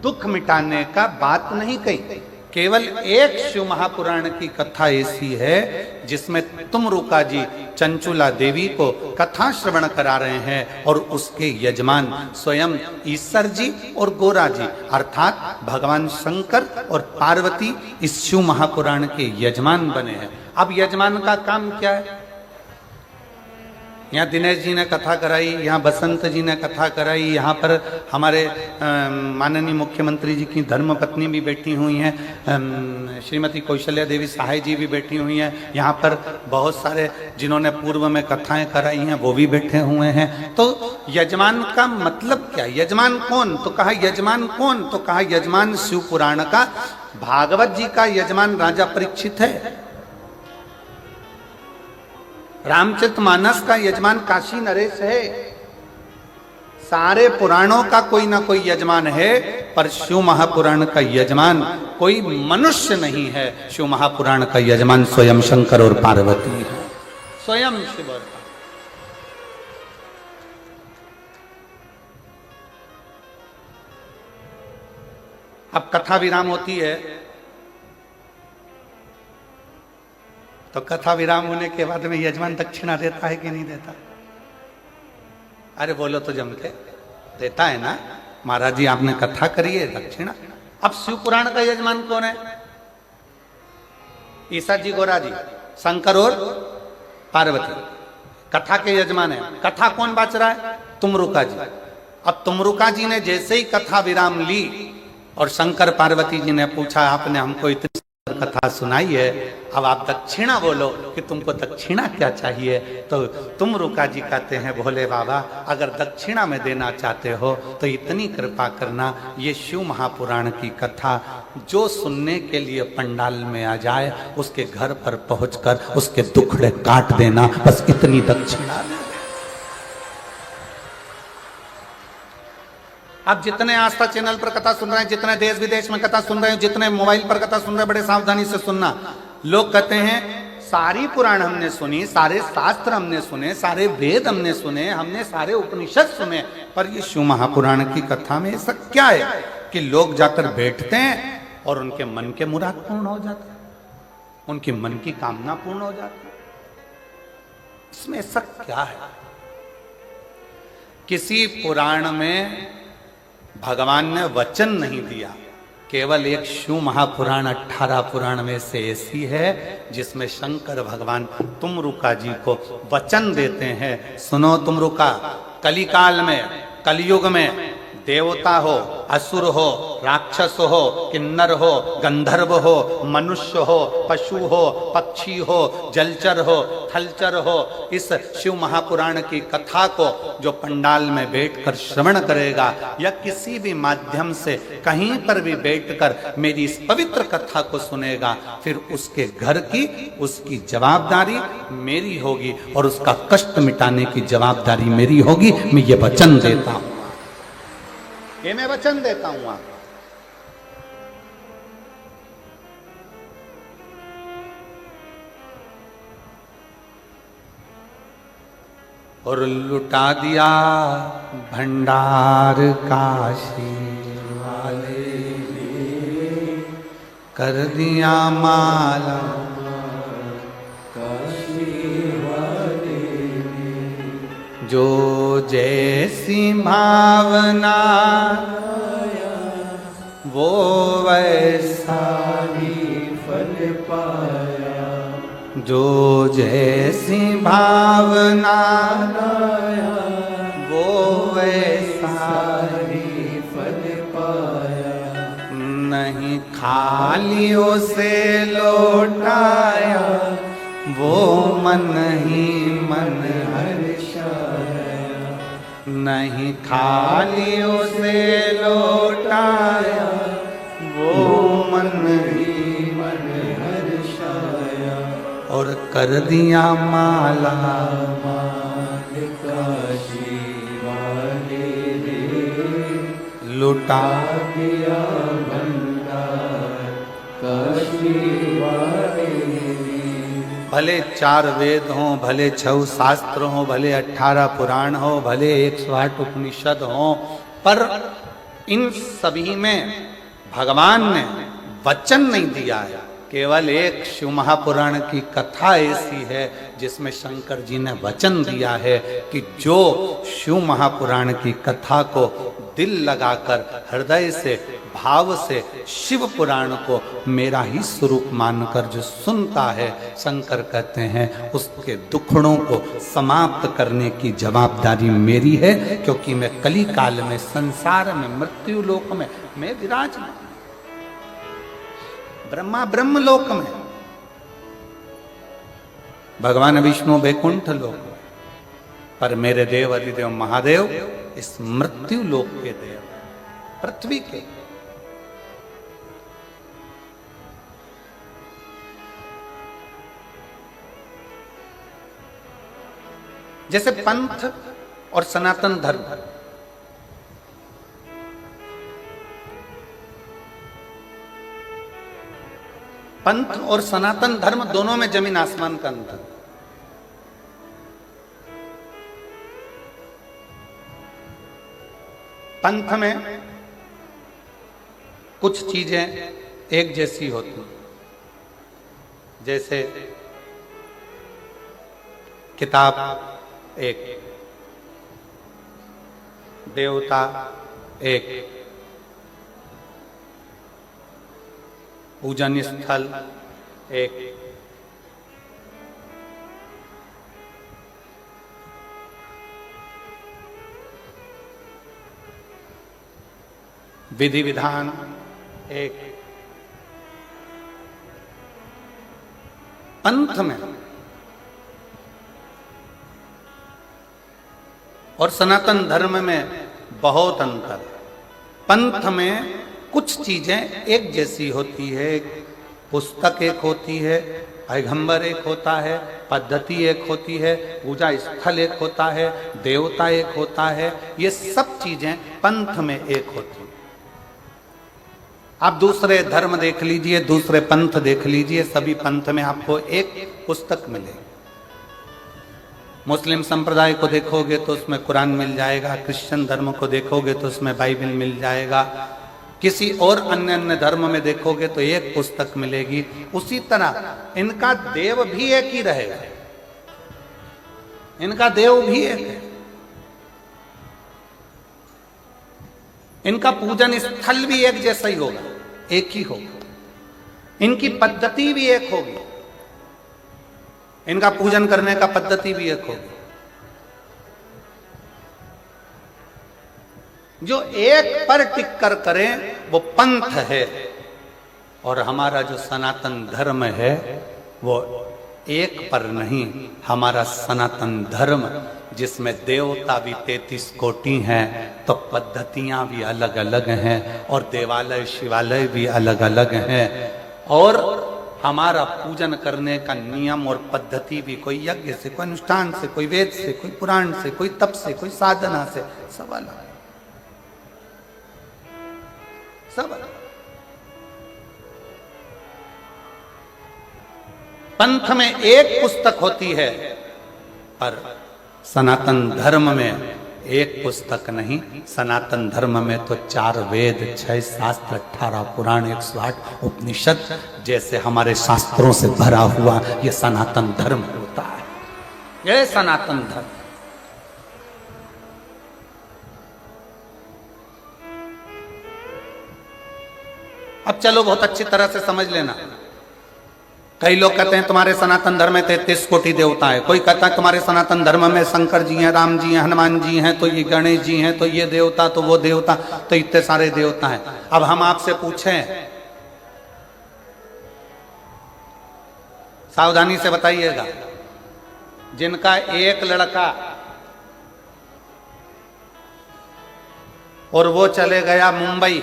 दुख मिटाने का बात नहीं कही। केवल एक शिव महापुराण की कथा ऐसी है जिसमें तुमरुका जी चंचुला देवी को कथा श्रवण करा रहे हैं और उसके यजमान स्वयं ईश्वर जी और गोरा जी अर्थात भगवान शंकर और पार्वती इस शिव महापुराण के यजमान बने हैं। अब यजमान का काम क्या है? यहाँ दिनेश जी ने कथा कराई, यहाँ बसंत जी ने कथा कराई, यहाँ पर हमारे माननीय मुख्यमंत्री जी की धर्मपत्नी भी बैठी हुई हैं, श्रीमती कौशल्या देवी सहाय जी भी बैठी हुई हैं, यहाँ पर बहुत सारे जिन्होंने पूर्व में कथाएं कराई हैं वो भी बैठे हुए हैं। तो यजमान का मतलब क्या? यजमान कौन? तो कहा यजमान कौन? तो कहा यजमान शिव पुराण का भागवत जी का यजमान राजा परीक्षित है, रामचरितमानस का यजमान काशी नरेश है। सारे पुराणों का कोई ना कोई यजमान है, पर शिव महापुराण का यजमान कोई मनुष्य नहीं है। शिव महापुराण का यजमान स्वयं शंकर और पार्वती है, स्वयं शिव और पार्वती। अब कथा विराम होती है तो कथा विराम होने के बाद में यजमान दक्षिणा देता है कि नहीं देता? अरे बोलो तो जम के देता है ना। महाराज जी आपने कथा करी है, दक्षिणा। अब शिव पुराण का यजमान कौन है? ईसा जी, गोरा जी, शंकर और पार्वती कथा के यजमान है। कथा कौन बाच रहा है? तुमरुका जी। अब तुमरुका जी ने जैसे ही कथा विराम ली और शंकर पार्वती जी ने पूछा आपने हमको इतनी कथा सुनाई है, अब आप दक्षिणा बोलो कि तुमको दक्षिणा क्या चाहिए? तो तुमरुका जी कहते हैं भोले बाबा अगर दक्षिणा में देना चाहते हो तो इतनी कृपा करना, ये शिव महापुराण की कथा जो सुनने के लिए पंडाल में आ जाए उसके घर पर पहुंचकर उसके दुखड़े काट देना, बस इतनी दक्षिणा दे। आप जितने आस्था चैनल पर कथा सुन रहे हैं, जितने देश विदेश में कथा सुन रहे हैं, जितने मोबाइल पर कथा सुन रहे हैं, बड़े सावधानी से सुनना। लोग कहते हैं सारी पुराण हमने सुनी, सारे शास्त्र हमने सुने, सारे वेद हमने सुने, हमने सारे उपनिषद सुने, पर ये शिव महापुराण की कथा में ऐसा क्या है कि लोग जाकर बैठते हैं और उनके मन के मुराद पूर्ण हो जाते हैं, उनकी मन की कामना पूर्ण हो जाती है? इसमें ऐसा क्या है? किसी पुराण में भगवान ने वचन नहीं दिया, केवल एक शिव महापुराण 18 पुराण में से ऐसी है जिसमें शंकर भगवान तुमरुका जी को वचन देते हैं, सुनो तुमरुका, कलिकाल में, कलयुग में देवता हो, असुर हो, राक्षस हो, किन्नर हो, गंधर्व हो, मनुष्य हो, पशु हो, पक्षी हो, जलचर हो, थलचर हो, इस शिव महापुराण की कथा को जो पंडाल में बैठकर श्रवण करेगा या किसी भी माध्यम से कहीं पर भी बैठकर मेरी इस पवित्र कथा को सुनेगा, फिर उसके घर की उसकी जवाबदारी मेरी होगी और उसका कष्ट मिटाने की जवाबदारी मेरी होगी। मैं ये वचन देता हूं, ये मैं वचन देता हूं आप। और लुटा दिया भंडार काशी वाले, कर दिया माला जो जैसी भावना वो वैसा ही फल पाया, जो जैसी भावना वो वैसा ही फल पाया, नहीं खाली उसे लौटाया वो मन ही मन हर्षाया, नहीं खाली उसे लौटाया वो मन ही मन हर्षाया, और कर दिया माला माल काशी वाले रे, लुटा दिया भंडार काशी वाले। भले 4 वेद हों, भले 6 शास्त्र हों, भले 18 पुराण हो, भले 108 उपनिषद हों, पर इन सभी में भगवान ने वचन नहीं दिया है। केवल एक शिव महापुराण की कथा ऐसी है जिसमें शंकर जी ने वचन दिया है कि जो शिव महापुराण की कथा को दिल लगाकर हृदय से भाव से शिव पुराण को मेरा ही स्वरूप मानकर जो सुनता है, शंकर कहते हैं उसके दुखड़ों को समाप्त करने की जवाबदारी मेरी है, क्योंकि मैं कली काल में संसार में मृत्यु लोक में मैं विराजमान, ब्रह्मा ब्रह्म लोक में, भगवान विष्णु वैकुंठ लोक में, पर मेरे देव अधिदेव महादेव इस मृत्यु लोक के देव, पृथ्वी के। जैसे पंथ और सनातन धर्म, पंथ और सनातन धर्म दोनों में जमीन आसमान का अंतर। पंथ में कुछ चीजें एक जैसी होती, जैसे किताब एक, देवता एक, पूजन स्थल एक, विधि विधान एक। पंथ में और सनातन धर्म में बहुत अंतर। पंथ में कुछ चीजें एक जैसी होती है, पुस्तक एक होती है, पैगंबर एक होता है, पद्धति एक होती है, पूजा स्थल एक होता है, देवता एक होता है, ये सब चीजें पंथ में एक होती है। आप दूसरे धर्म देख लीजिए, दूसरे पंथ देख लीजिए, सभी पंथ में आपको एक पुस्तक मिलेगी। मुस्लिम संप्रदाय को देखोगे तो उसमें कुरान मिल जाएगा, क्रिश्चियन धर्म को देखोगे तो उसमें बाइबल मिल जाएगा, किसी और अन्य अन्य धर्म में देखोगे तो एक पुस्तक मिलेगी। उसी तरह इनका देव भी एक ही रहेगा, इनका देव भी एक है, इनका पूजन स्थल भी एक जैसा ही होगा, एक ही होगा, इनकी पद्धति भी एक होगी, इनका पूजन करने का पद्धति भी एक होगी। जो एक पर टिक कर करें वो पंथ है, और हमारा जो सनातन धर्म है वो एक पर नहीं, हमारा सनातन धर्म जिसमें देवता भी 33 कोटि हैं, तो पद्धतियां भी अलग अलग हैं, और देवालय शिवालय भी अलग अलग हैं, और हमारा पूजन करने का नियम और पद्धति भी कोई यज्ञ से, कोई अनुष्ठान से, कोई वेद से, कोई पुराण से, कोई तप से, कोई साधना से, सब अलग, सब अलग। पंथ में एक पुस्तक होती है, पर सनातन धर्म में एक पुस्तक नहीं। सनातन धर्म में तो 4 वेद, 6 शास्त्र, 18 पुराण, 108 उपनिषद जैसे हमारे शास्त्रों से भरा हुआ ये सनातन धर्म होता है, ये सनातन धर्म। अब चलो बहुत अच्छी तरह से समझ लेना। कई लोग कहते हैं तुम्हारे सनातन धर्म में 33 कोटि देवता है, कोई कहता है तुम्हारे सनातन धर्म में शंकर जी हैं, राम जी हैं, हनुमान जी हैं, तो ये गणेश जी हैं, तो ये देवता, तो वो देवता, तो इतने सारे देवता हैं। अब हम आपसे पूछें, सावधानी से बताइएगा, जिनका एक लड़का और वो चले गया मुंबई,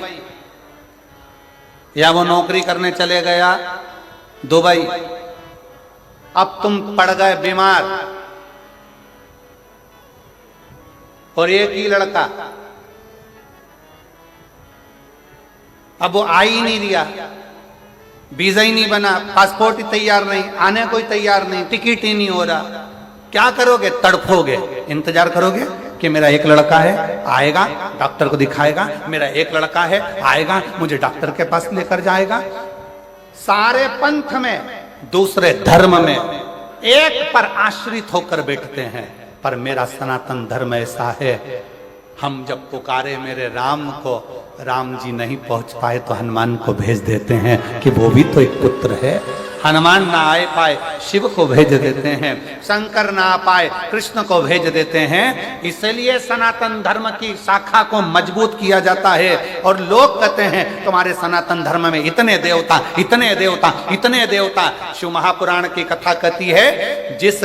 या वो नौकरी करने चले गया दुबई, अब तुम पड़ गए बीमार, और एक ही लड़का, अब वो आ ही नहीं दिया, वीजा ही नहीं बना, पासपोर्ट ही तैयार नहीं, आने कोई तैयार नहीं, टिकट ही नहीं हो रहा, क्या करोगे? तड़फोगे, इंतजार करोगे, कि मेरा एक लड़का है, आएगा डॉक्टर को दिखाएगा, मेरा एक लड़का है, आएगा मुझे डॉक्टर के पास लेकर जाएगा। सारे पंथ में, दूसरे धर्म में एक पर आश्रित होकर बैठते हैं, पर मेरा सनातन धर्म ऐसा है, हम जब पुकारे मेरे राम को, राम जी नहीं पहुंच पाए तो हनुमान को भेज देते हैं कि वो भी तो एक पुत्र है। हनुमान ना आए पाए शिव को भेज देते हैं, शंकर ना आ पाए कृष्ण को भेज देते हैं। इसलिए सनातन धर्म की शाखा को मजबूत किया जाता है। और लोग कहते हैं तुम्हारे सनातन धर्म में इतने देवता, इतने देवता, इतने देवता। शिव महापुराण की कथा कहती है, जिस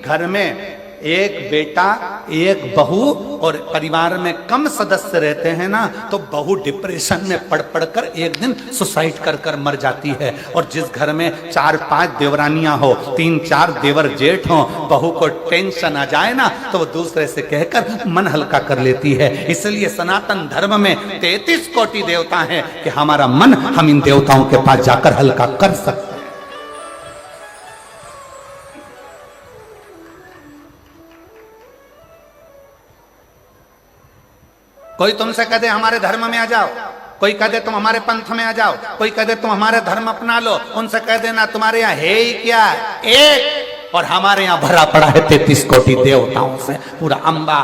घर में एक बेटा एक बहू और परिवार में कम सदस्य रहते हैं ना, तो बहू डिप्रेशन में पड़ पड़कर एक दिन सुसाइड कर कर मर जाती है। और जिस घर में 4-5 देवरानियां हो, 3-4 देवर जेठ हो, बहू को टेंशन आ जाए ना तो वो दूसरे से कहकर मन हल्का कर लेती है। इसलिए सनातन धर्म में 33 कोटि देवता हैं कि हमारा मन हम इन देवताओं के पास जाकर हल्का कर सकते हैं। कोई तुमसे कह दे हमारे धर्म में आ जाओ, कोई कह दे तुम हमारे पंथ में आ जाओ, कोई कह दे तुम हमारे धर्म अपना लो, उनसे कह देना तुम्हारे यहाँ है ही क्या, एक, और हमारे यहाँ भरा पड़ा है 33 कोटि देवताओं से पूरा अंबा।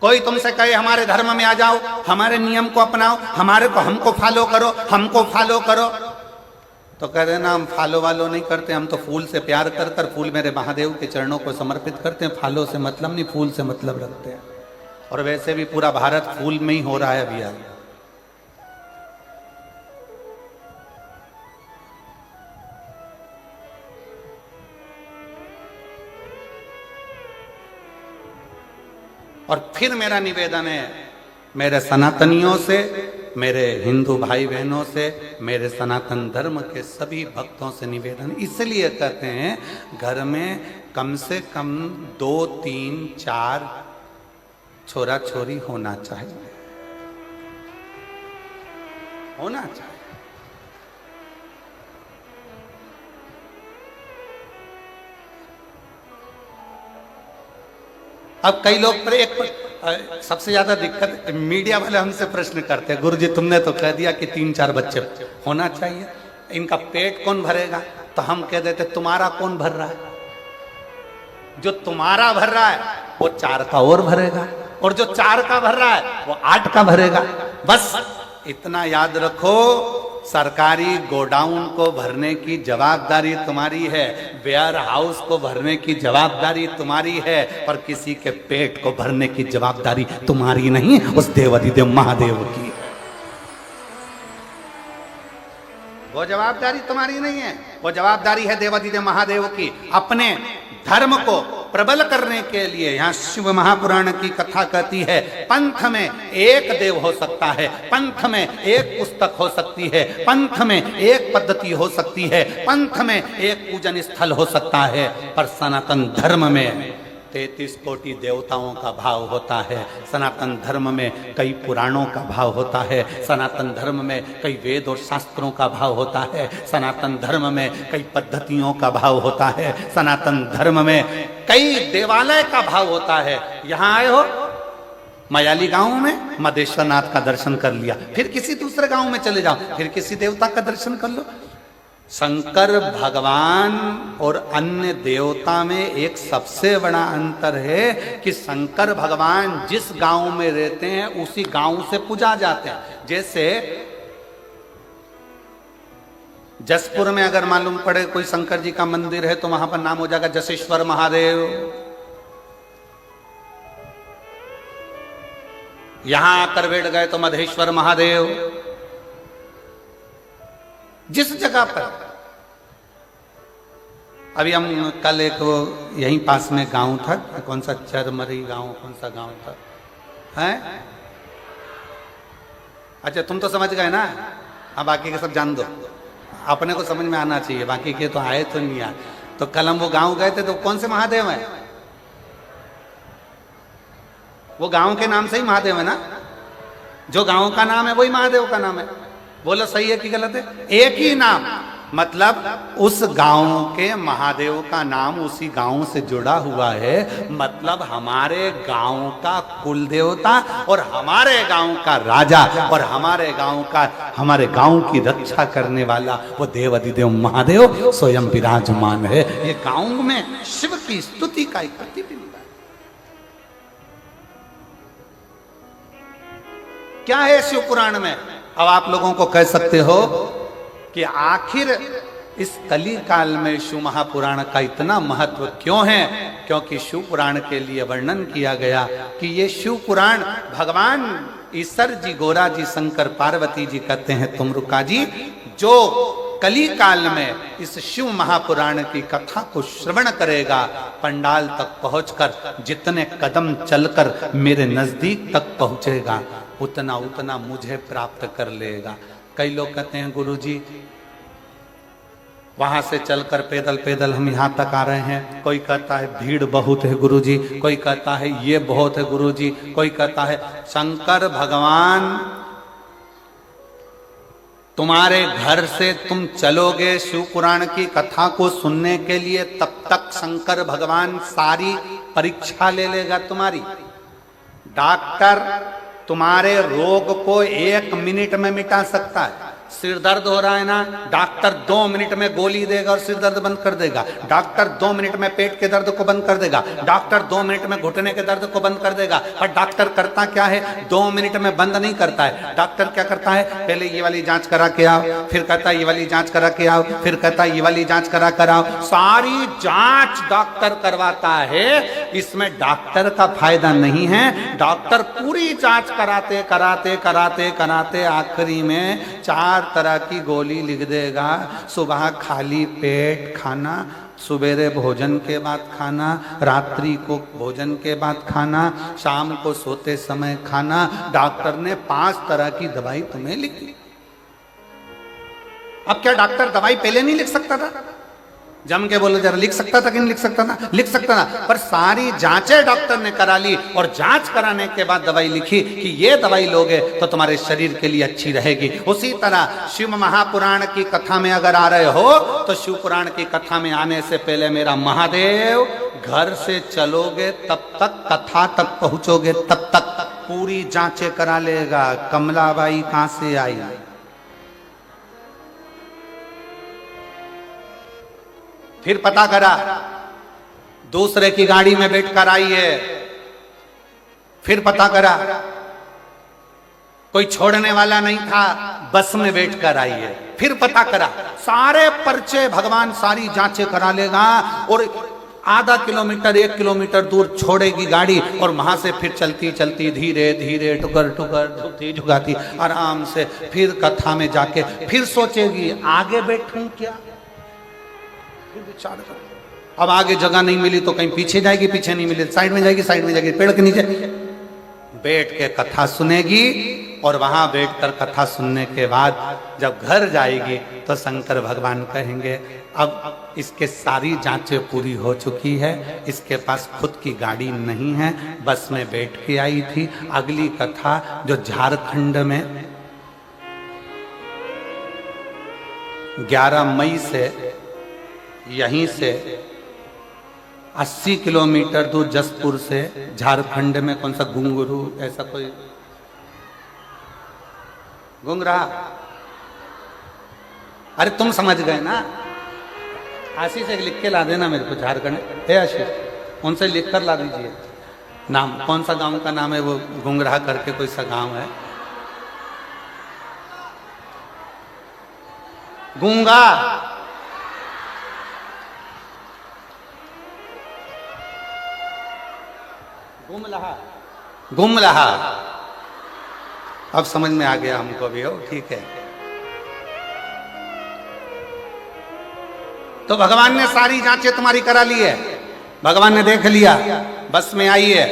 कोई तुमसे कहे हमारे धर्म में आ जाओ, हमारे नियम को अपनाओ, हमारे को हमको फॉलो करो, हमको फॉलो करो, तो कह देना हम फॉलो वालो नहीं करते, हम तो फूल से प्यार कर कर फूल मेरे महादेव के चरणों को समर्पित करते हैं, फॉलो से मतलब नहीं, फूल से मतलब रखते हैं। और वैसे भी पूरा भारत फूल में ही हो रहा है अभी यार। और फिर मेरा निवेदन है मेरे सनातनियों से, मेरे हिंदू भाई बहनों से, मेरे सनातन धर्म के सभी भक्तों से निवेदन, इसलिए कहते हैं घर में कम से कम 2, 3, 4 छोरा छोरी होना चाहिए, होना चाहिए। अब कई लोग पर एक सबसे ज्यादा दिक्कत मीडिया वाले हमसे प्रश्न करते हैं, गुरुजी तुमने तो कह दिया कि 3-4 बच्चे होना चाहिए, इनका पेट कौन भरेगा? तो हम कह देते तुम्हारा कौन भर रहा है? जो तुम्हारा भर रहा है वो 4 का और भरेगा, और जो 4 का भर रहा है वो 8 का भरेगा। बस इतना याद रखो, सरकारी गोडाउन को भरने की जवाबदारी तुम्हारी है, वेयर हाउस को भरने की जवाबदारी तुम्हारी है, पर किसी के पेट को भरने की जवाबदारी तुम्हारी नहीं, उस देवाधिदेव महादेव की। वो जवाबदारी तुम्हारी नहीं है, वो जवाबदारी है देवाधिदेव महादेव की। अपने धर्म को प्रबल करने के लिए यहाँ शिव महापुराण की कथा कहती है, पंथ में एक देव हो सकता है, पंथ में एक पुस्तक हो सकती है, पंथ में एक पद्धति हो सकती है, पंथ में एक पूजन स्थल हो सकता है, पर सनातन धर्म में 33 कोटि देवताओं का भाव होता है। सनातन धर्म में कई पुराणों का भाव होता है, सनातन धर्म में कई वेद और शास्त्रों का भाव होता है, सनातन धर्म में कई पद्धतियों का भाव होता है, सनातन धर्म में कई देवालय का भाव होता है। यहाँ आए हो मयाली गांव में मदेश्वर नाथ का दर्शन कर लिया, फिर किसी दूसरे गांव में चले जाओ, फिर किसी देवता का दर्शन कर लो। शंकर भगवान और अन्य देवता में एक सबसे बड़ा अंतर है कि शंकर भगवान जिस गांव में रहते हैं उसी गांव से पूजा जाते हैं। जैसे जसपुर में अगर मालूम पड़े कोई शंकर जी का मंदिर है तो वहां पर नाम हो जाएगा जसेश्वर महादेव। यहां आकर बैठ गए तो मधेश्वर महादेव। जिस जगह पर अभी हम कल एक वो यहीं पास में गांव था, कौन सा चरमरी गांव, कौन सा गांव था है? अच्छा तुम तो समझ गए ना, हाँ बाकी के सब जान दो, अपने को समझ में आना चाहिए, बाकी के तो आए तो नहीं आए। तो कल हम वो गांव गए थे तो कौन से महादेव है? वो गांव के नाम से ही महादेव है ना, जो गांव का नाम है वही महादेव का नाम है। बोलो सही है कि गलत है? एक ही नाम, मतलब उस गांव के महादेव का नाम उसी गांव से जुड़ा हुआ है, मतलब हमारे गांव का कुल देवता और हमारे गांव का राजा और हमारे गांव की रक्षा करने वाला वो देव अधिदेव महादेव स्वयं विराजमान है। ये गांव में शिव की स्तुति का एक प्रतिबिंब है। क्या है शिव पुराण में? अब आप लोगों को कह सकते हो कि आखिर इस कली काल में शिव महापुराण का इतना महत्व क्यों है? क्योंकि शिव पुराण के लिए वर्णन किया गया कि ये शिव पुराण भगवान ईश्वर जी, गोरा जी, शंकर पार्वती जी कहते हैं तुमरुका जी, जो कली काल में इस शिव महापुराण की कथा को श्रवण करेगा, पंडाल तक पहुंचकर जितने कदम चलकर मेरे नजदीक तक पहुंचेगा, उतना उतना मुझे प्राप्त कर लेगा। कई लोग कहते हैं गुरुजी वहां से चलकर पैदल पैदल हम यहाँ तक आ रहे हैं। कोई कहता है भीड़ बहुत है गुरुजी, कोई कहता है ये बहुत है गुरुजी, कोई कहता है शंकर भगवान तुम्हारे घर से तुम चलोगे शिव पुराण की कथा को सुनने के लिए, तब तक शंकर भगवान सारी परीक्षा ले लेगा तुम्हारी। डॉक्टर तुम्हारे रोग को 1 मिनट में मिटा सकता है। सिर दर्द हो रहा है ना, डॉक्टर 2 मिनट में गोली देगा और सिर दर्द बंद कर देगा। डॉक्टर 2 मिनट में पेट के दर्द को बंद कर देगा। डॉक्टर 2 मिनट में घुटने के दर्द को बंद कर देगा। और डॉक्टर करता क्या है? 2 मिनट में बंद नहीं करता है। डॉक्टर क्या करता है? पहले ये वाली जांच करा के आओ, फिर कहता है ये वाली जांच करा के आओ, फिर कहता है ये वाली जांच करा कर आओ। सारी जांच डॉक्टर करवाता है। इसमें डॉक्टर का फायदा नहीं है। डॉक्टर पूरी जांच कराते कराते कराते कराते आखिरी में 4 तरह की गोली लिख देगा। सुबह खाली पेट खाना, सवेरे भोजन के बाद खाना, रात्रि को भोजन के बाद खाना, शाम को सोते समय खाना। डॉक्टर ने 5 तरह की दवाई तुम्हें लिखी। अब क्या डॉक्टर दवाई पहले नहीं लिख सकता था? जम के बोलो जरा, लिख सकता था कि नहीं लिख सकता था? लिख सकता था, पर सारी जांचें डॉक्टर ने करा ली और जांच कराने के बाद दवाई लिखी कि ये दवाई लोगे तो तुम्हारे शरीर के लिए अच्छी रहेगी। उसी तरह शिव महापुराण की कथा में अगर आ रहे हो तो शिव पुराण की कथा में आने से पहले मेरा महादेव घर से चलोगे तब तक, कथा तक पहुंचोगे तब तक पूरी जांचें करा लेगा। कमलाबाई कहां से आई? फिर पता करा दूसरे की गाड़ी में बैठकर आई है। फिर पता करा कोई छोड़ने वाला नहीं था, बस में बैठकर आई है। फिर पता करा, सारे पर्चे भगवान सारी जांचें करा लेगा और आधा किलोमीटर 1 किलोमीटर दूर छोड़ेगी गाड़ी और वहां से फिर चलती चलती धीरे धीरे टुकर टुकर झुकती झुकाती आराम से फिर कथा में जाके फिर सोचेगी आगे बैठूं क्या। विचार करो, अब आगे जगह नहीं मिली तो कहीं पीछे जाएगी, पीछे नहीं मिली साइड में जाएगी, साइड में जाएगी पेड़ के नीचे बैठ के कथा सुनेगी। और वहां बैठकर कथा सुनने के बाद जब घर जाएगी तो शंकर भगवान कहेंगे अब इसके सारी जांचें पूरी हो चुकी है, इसके पास खुद की गाड़ी नहीं है, बस में बैठ के आई थी। अगली कथा जो झारखंड में 11 मई से यहीं से 80 किलोमीटर दूर जसपुर से झारखंड में कौन सा घुंगरू ऐसा कोई घुंगरा, अरे तुम समझ गए ना। आशीष से लिख के ला देना मेरे को, झारखंड है आशीष, उनसे लिख कर ला दीजिए नाम, कौन सा गांव का नाम है वो, घुंगरा करके कोई सा गांव है। गूंगा गुमलहा, अब समझ में आ गया हमको भी। हो ठीक है। तो भगवान ने सारी जांचें तुम्हारी करा ली है, भगवान ने देख लिया, बस में आई है,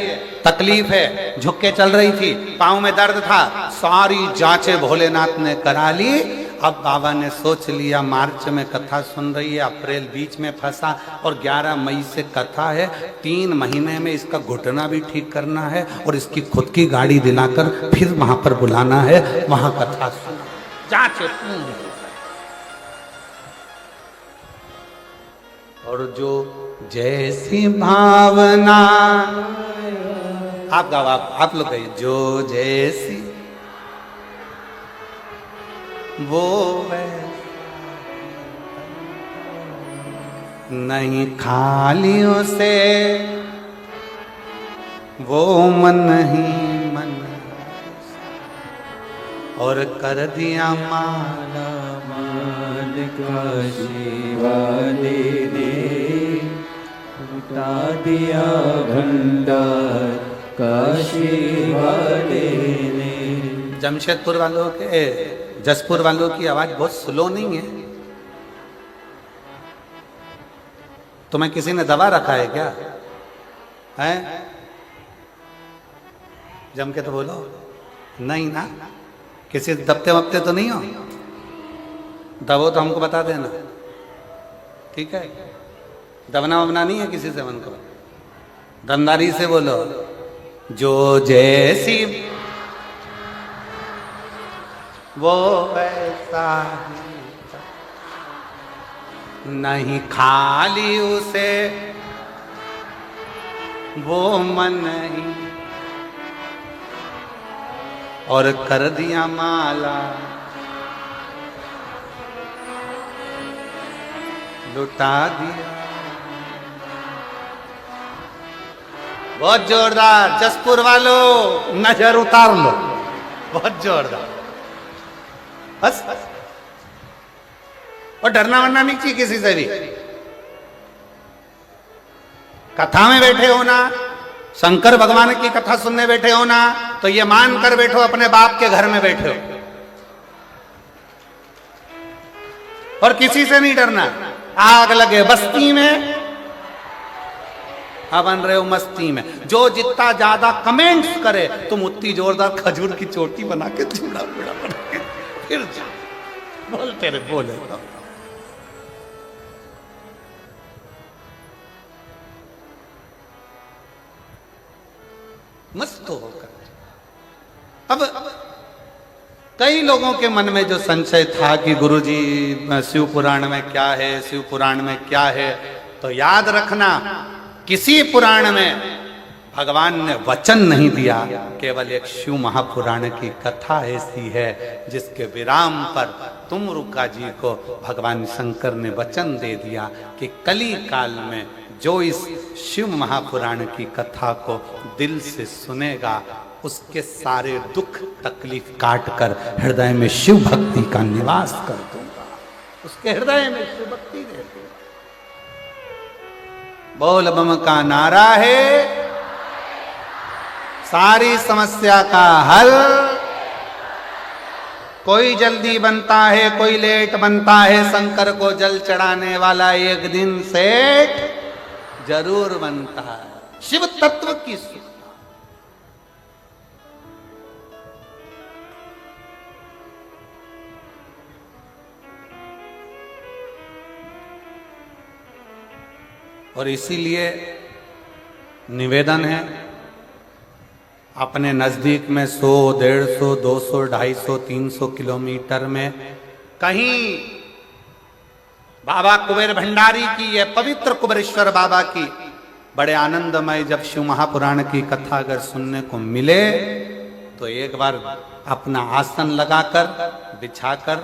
तकलीफ है, झुक के चल रही थी, पांव में दर्द था, सारी जांचें भोलेनाथ ने करा ली। अब बाबा ने सोच लिया मार्च में कथा सुन रही है, अप्रैल बीच में फंसा और 11 मई से कथा है, 3 महीने में इसका घुटना भी ठीक करना है और इसकी खुद की गाड़ी दिलाकर फिर वहां पर बुलाना है, वहां कथा सुना। जांचें और जो जैसी भावना, आप गाओ, आप लोग गाइए, जो जैसी वो वैसा नहीं खाली उसे वो मन ही मन और कर दिया माला माल काशी वाले ने उठा दिया भंडार काशी वाले ने। जमशेदपुर वालों के, जसपुर वालों की आवाज बहुत स्लो नहीं है? तुम्हें किसी ने दबा रखा है क्या? है? जम के तो बोलो, नहीं ना? किसी दबते वबते तो नहीं हो? दबो तो हमको बता देना, ठीक है? दबना वबना नहीं है किसी से मन को, दमदारी से बोलो, जो जैसी वो वैसा नहीं खाली उसे वो मन ही और कर दिया माला लुटा दिया। बहुत जोरदार जसपुर वालों, नजर उतार लो, बहुत जोरदार, बस। और डरना वरना नहीं चाहिए किसी से भी। कथा में बैठे हो ना, शंकर भगवान की कथा सुनने बैठे हो ना, तो ये मान कर बैठो अपने बाप के घर में बैठे हो, और किसी से नहीं डरना। आग लगे बस्ती में, आप बन रहे हो मस्ती में। जो जितना ज्यादा कमेंट्स करे, तुम उतनी जोरदार खजूर की चोटी बना के चूड़ा बूढ़ा बना के फिर बोलते रहे, बोले मस्त होकर। अब कई लोगों के मन में जो संशय था कि गुरुजी शिव पुराण में क्या है, शिव पुराण में क्या है, तो याद रखना, किसी पुराण में भगवान ने वचन नहीं दिया, केवल एक शिव महापुराण की कथा ऐसी है जिसके विराम पर तुमरुका जी को भगवान शंकर ने वचन दे दिया कि कली काल में जो इस शिव महापुराण की कथा को दिल से सुनेगा, उसके सारे दुख तकलीफ काट कर हृदय में शिव भक्ति का निवास कर दूंगा, उसके हृदय में शिव भक्ति दे दूंगा। बोल बम का नारा है, सारी समस्या का हल। कोई जल्दी बनता है, कोई लेट बनता है, शंकर को जल चढ़ाने वाला एक दिन सेठ जरूर बनता है। शिव तत्व की सुख, और इसीलिए निवेदन है, अपने नजदीक में 100, 150, 200, 250, 300 किलोमीटर में कहीं बाबा कुबेर भंडारी की, ये पवित्र कुबेरेश्वर बाबा की बड़े आनंदमय जब शिव महापुराण की कथा अगर सुनने को मिले, तो एक बार अपना आसन लगाकर बिछाकर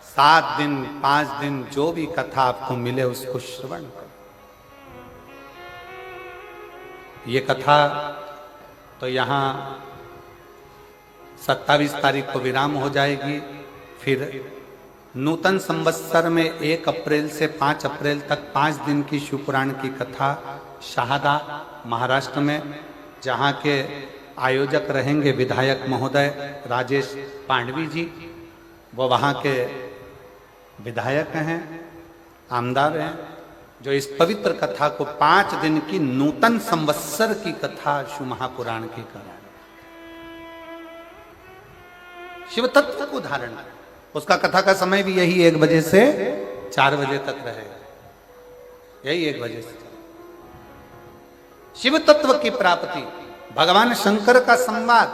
7 दिन 5 दिन जो भी कथा आपको मिले उसको श्रवण करो। ये कथा तो यहाँ 27 तारीख को विराम हो जाएगी, फिर नूतन संवत्सर में 1 अप्रैल से 5 अप्रैल तक 5 दिन की शिव पुराण की कथा शहादा महाराष्ट्र में, जहाँ के आयोजक रहेंगे विधायक महोदय राजेश पांडवी जी, वो वहाँ के विधायक हैं, आमदार हैं, जो इस पवित्र कथा को 5 दिन की नूतन संवत्सर की कथा शिव महापुराण की करा, शिव तत्व को धारण। उसका कथा का समय भी यही 1 बजे से 4 बजे तक रहेगा, यही 1 बजे से। शिव तत्व की प्राप्ति, भगवान शंकर का संवाद,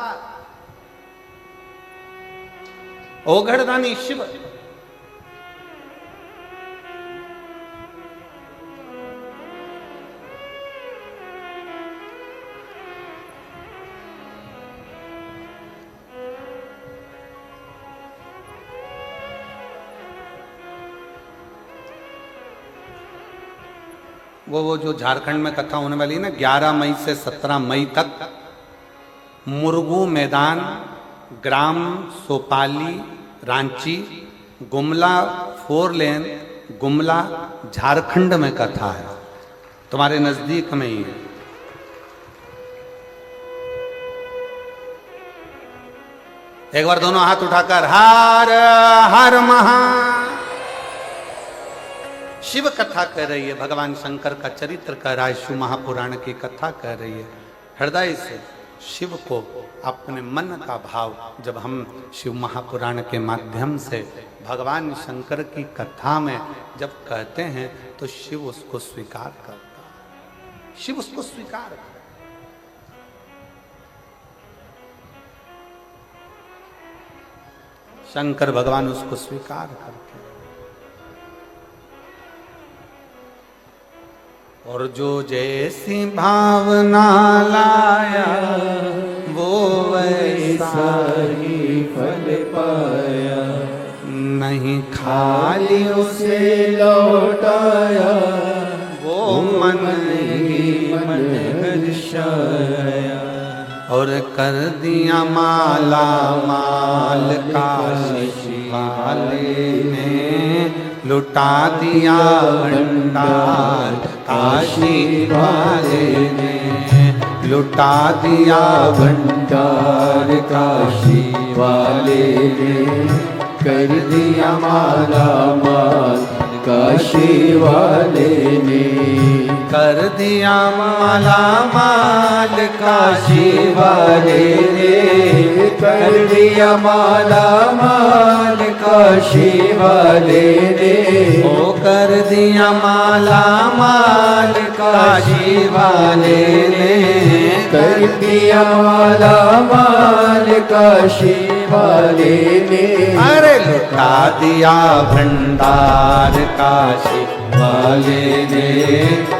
ओघड़दानी शिव, वो जो झारखंड में कथा होने वाली है ना, 11 मई से 17 मई तक, मुरगू मैदान, ग्राम सोपाली, रांची, गुमला 4 लेन, गुमला, झारखंड में कथा है, तुम्हारे नजदीक में ही है। एक बार दोनों हाथ उठाकर हर हर महा। शिव कथा कह रही है, भगवान शंकर का चरित्र कह रहा है, शिव महापुराण की कथा कह रही है। हृदय से शिव को अपने मन का भाव जब हम शिव महापुराण के माध्यम से भगवान शंकर की कथा में जब कहते हैं तो शिव उसको स्वीकार करता है, शिव उसको स्वीकार करता है। शंकर भगवान उसको स्वीकार करते हैं। और जो जैसी भावना लाया वो वैसा ही फल पाया, नहीं खाली उसे लौटाया, वो मन ही मन हर्षाया। और कर दिया माला माल काशी वाले ने, लुटा दिया भंडार काशी वाले ने, लुटा दिया भंडार काशी वाले ने, कर दिया माला माल काशी वाले ने, कर दिया माला माल काशी वाले ने, कर दिया माला माल काशी वाले ने, ओ कर दिया माला माल काशी वाले ने, कर दिया माला माल काशी वाले ने, अरे लुटा दिया भंडार काशी वाले ने,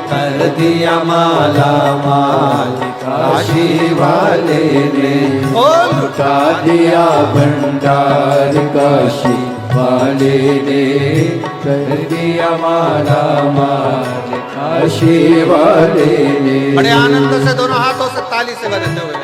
कर दिया माला माल काशी वाले ने, ओ लुटा दिया भंडार काशी वाले ने, कर दिया माला माल काशी वाले ने। बड़े आनंद से दोनों हाथों से ताली से बजाते हुए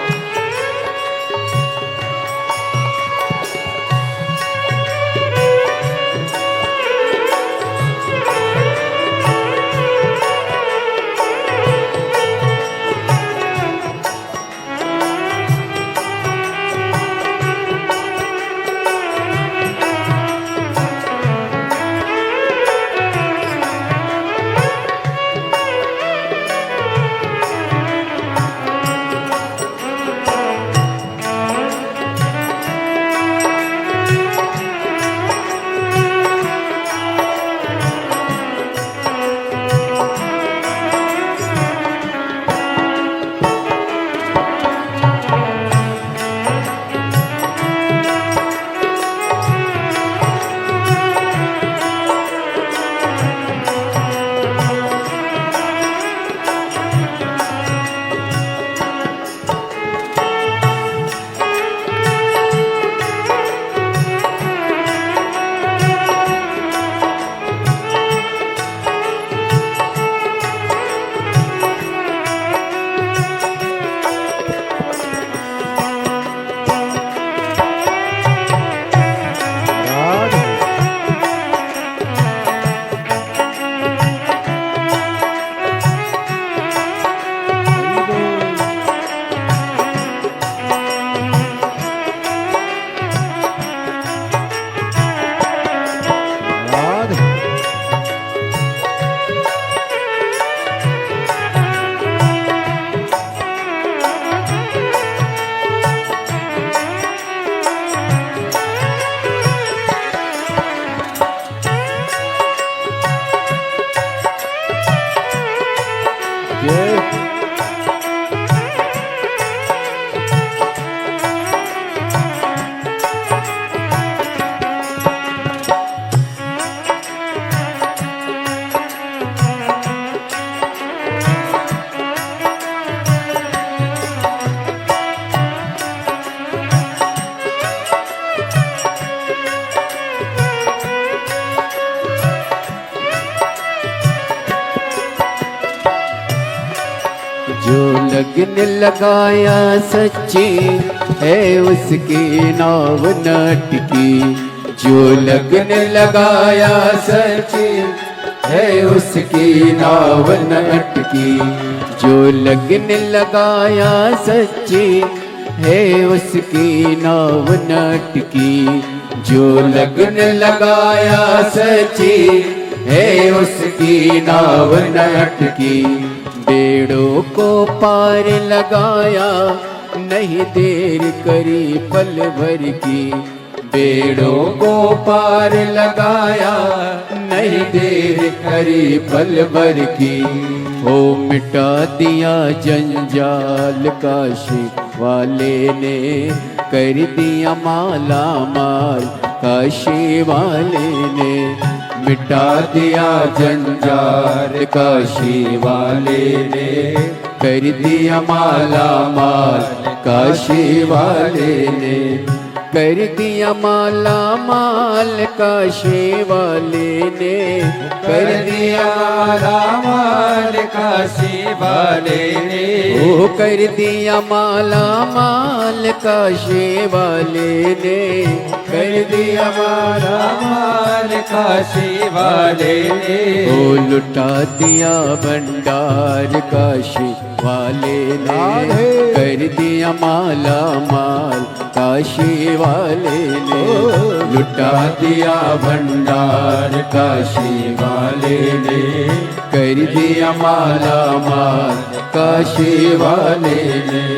लगन लगाया सच्ची है उसकी नाव न अटकी। जो लगन लगाया सच्ची है उसकी नाव न अटकी। जो लगन लगाया सच्ची है उसकी नाव न अटकी। जो लगन लगाया सच्ची है उसकी नाव न अटकी। बेड़ों को पार लगाया नहीं देर करी पल भर की। बेड़ों को पार लगाया नहीं देर करी पल भर की। हो मिटा दिया जंजाल काशी वाले ने कर दिया माला माल। काशी वाले ने मिटा दिया जंजाल काशी वाले ने कर दिया माला माल। काशी वाले ने कर दिया माला माल। काशी वाले ने कर दिया माला माल। काशी वाले ने ओ कर दिया माला माल। काशी वाले ने कर दिया माला माल। काशी वाले ने ओ लुटा दिया भंडार काशी वाले ने कर दिया माला माल। काशी वाले ने लुटा दिया भंडार। काशी वाले ने कर दिया माला माल। काशी वाले ने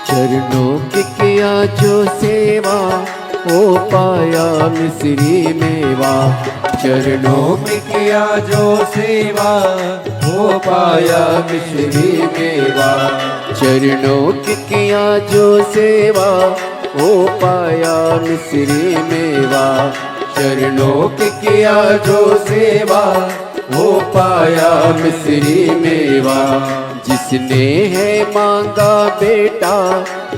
चरणों की किया जो सेवा ओ पाया मिश्री मेवा। चरणों की किया जो सेवा ओ पाया मिश्री मेवा। चरणों की किया जो सेवा ओ पाया मिश्री मेवा। चरणों की किया जो सेवा वो पाया मिश्री मेवा। जिसने है मांगा बेटा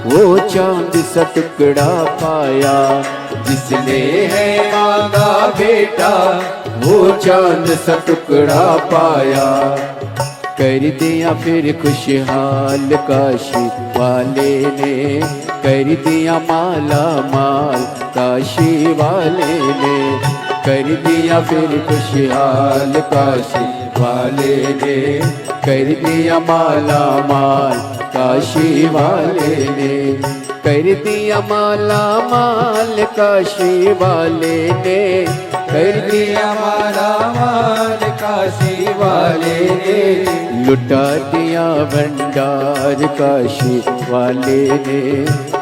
वो चांद सा टुकड़ा पाया। जिसने है मांगा बेटा वो चांद सा टुकड़ा पाया। कर दिया फिर खुशहाल काशी वाले ने, कर दिया माला माल काशी वाले ने। कर दिया फिर खुशहाल काशी वाले ने, कर दिया माला माल काशी वाले ने। कर दिया माला माल काशी वाले ने, कर दिया माला माल काशी वाले ने। लुटा दिया भंडार काशी वाले ने,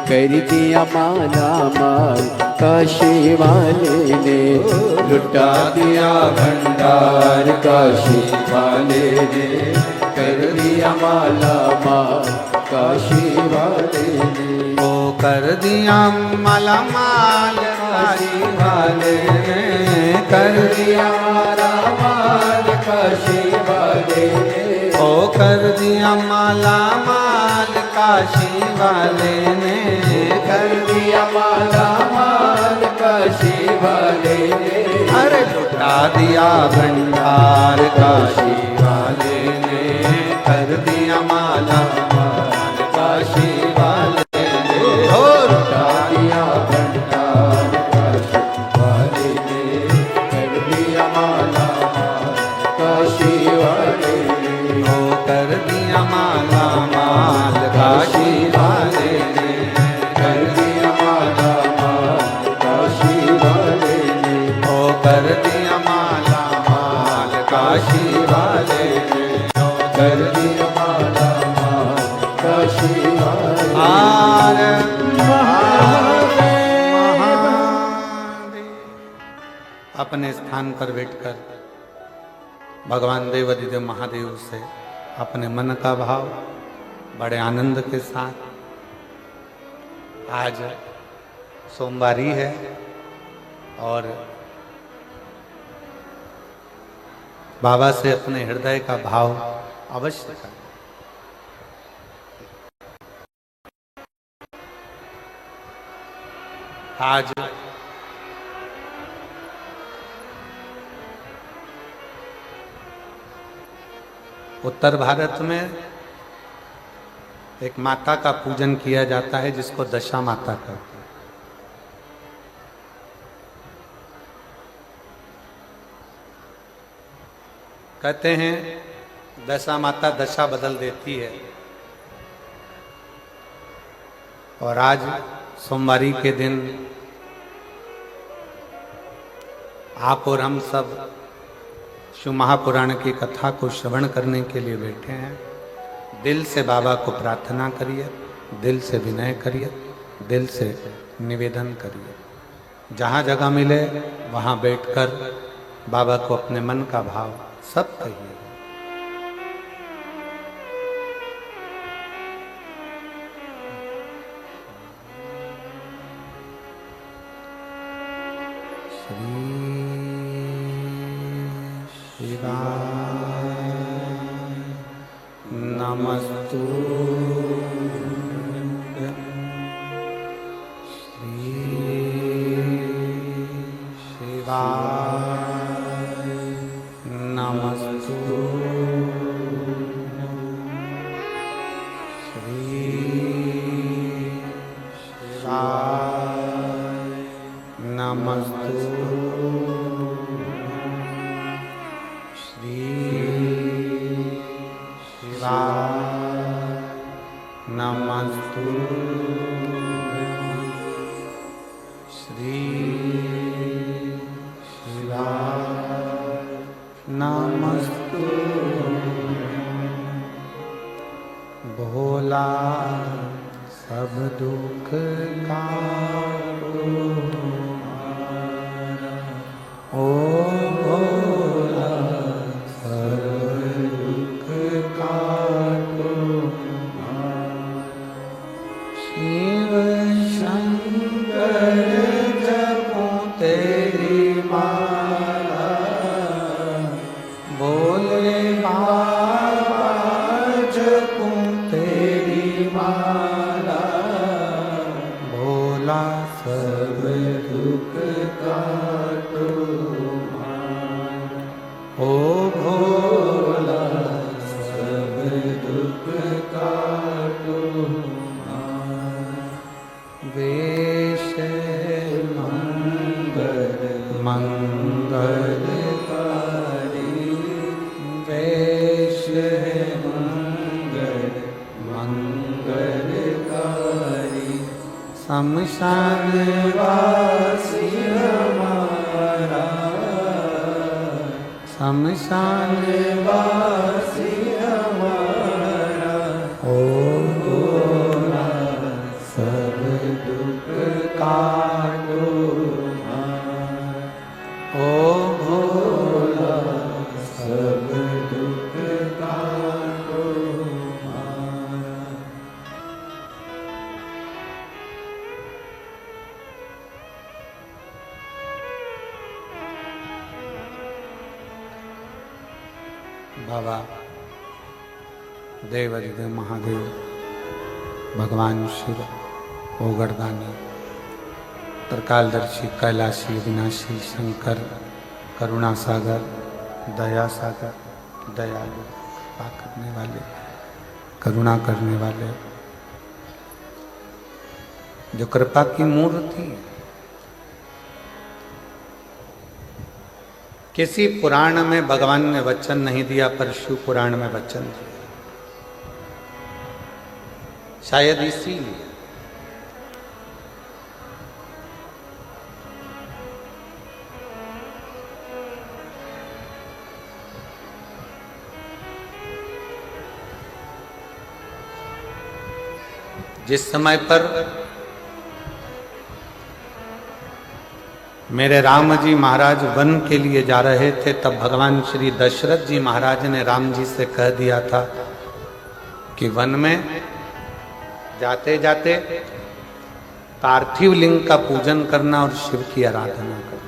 कर दिया माला माल काशी वाले ने। लुटा दिया भंडार काशी वाले ने, कर दिया माला माल काशी वाले ने। ओ कर दिया माला माल काशी वाले ने, कर दिया माला माल काशी वाले ने। ओ कर दिया माला माल काशी वाले ने, कर दिया माला माल काशी वाले ने। अरे लुटा दिया भंडार काशी वाले ने, कर दिया माला माल काशी वाले ने। हो लुटा दिया भंडार काशी वाले ने, कर दिया माला माल काशी वाले ने। ओ कर दिया माला माल काशी वाले ने, कर दिया माला माल काशी वाले ने। ओ कर दिया माला माल काशी वाले ने। कर दिया माला माल काशी वाले ने। आर महादेव अपने स्थान पर बैठकर भगवान देवाधिदेव महादेव से अपने मन का भाव बड़े आनंद के साथ, आज सोमवारी है और बाबा से अपने हृदय का भाव अवश्य करें। आज उत्तर भारत में एक माता का पूजन किया जाता है जिसको दशा माता कहते हैं। कहते हैं दशा माता दशा बदल देती है। और आज सोमवारी के दिन आप और हम सब शिव महापुराण की कथा को श्रवण करने के लिए बैठे हैं। दिल से बाबा को प्रार्थना करिए, दिल से विनय करिए, दिल से निवेदन करिए। जहाँ जगह मिले वहाँ बैठकर बाबा को अपने मन का भाव सब कहिए। नमस्तु श्री शिवाय नमस्तु श्री शिवाय नमस्तु श्री नमस्तु श्री शिवाय नमस्तु भोला सब दुख काटो ओ भोला सब दुख काटो शिव शंकर जपो तेरी माला वेश मंगलकारी वेश मंगलकारी शमशान वासी हमारा शमशान वासी हमारा ओ भोला सब दुख काटो ओ भोला सब दुख काटो बाबा देवाधिदेव महादेव भगवान शिव ओगरदानी त्रिकालदर्शी कैलाशी विनाशी शंकर करुणा सागर दया सागर दयालु कृपा करने वाले करुणा करने वाले जो कृपा की मूर्ति है। किसी पुराण में भगवान ने वचन नहीं दिया पर शिव पुराण में वचन दिया, शायद इसीलिए जिस समय पर मेरे राम जी महाराज वन के लिए जा रहे थे तब भगवान श्री दशरथ जी महाराज ने राम जी से कह दिया था कि वन में जाते जाते पार्थिव लिंग का पूजन करना और शिव की आराधना करना।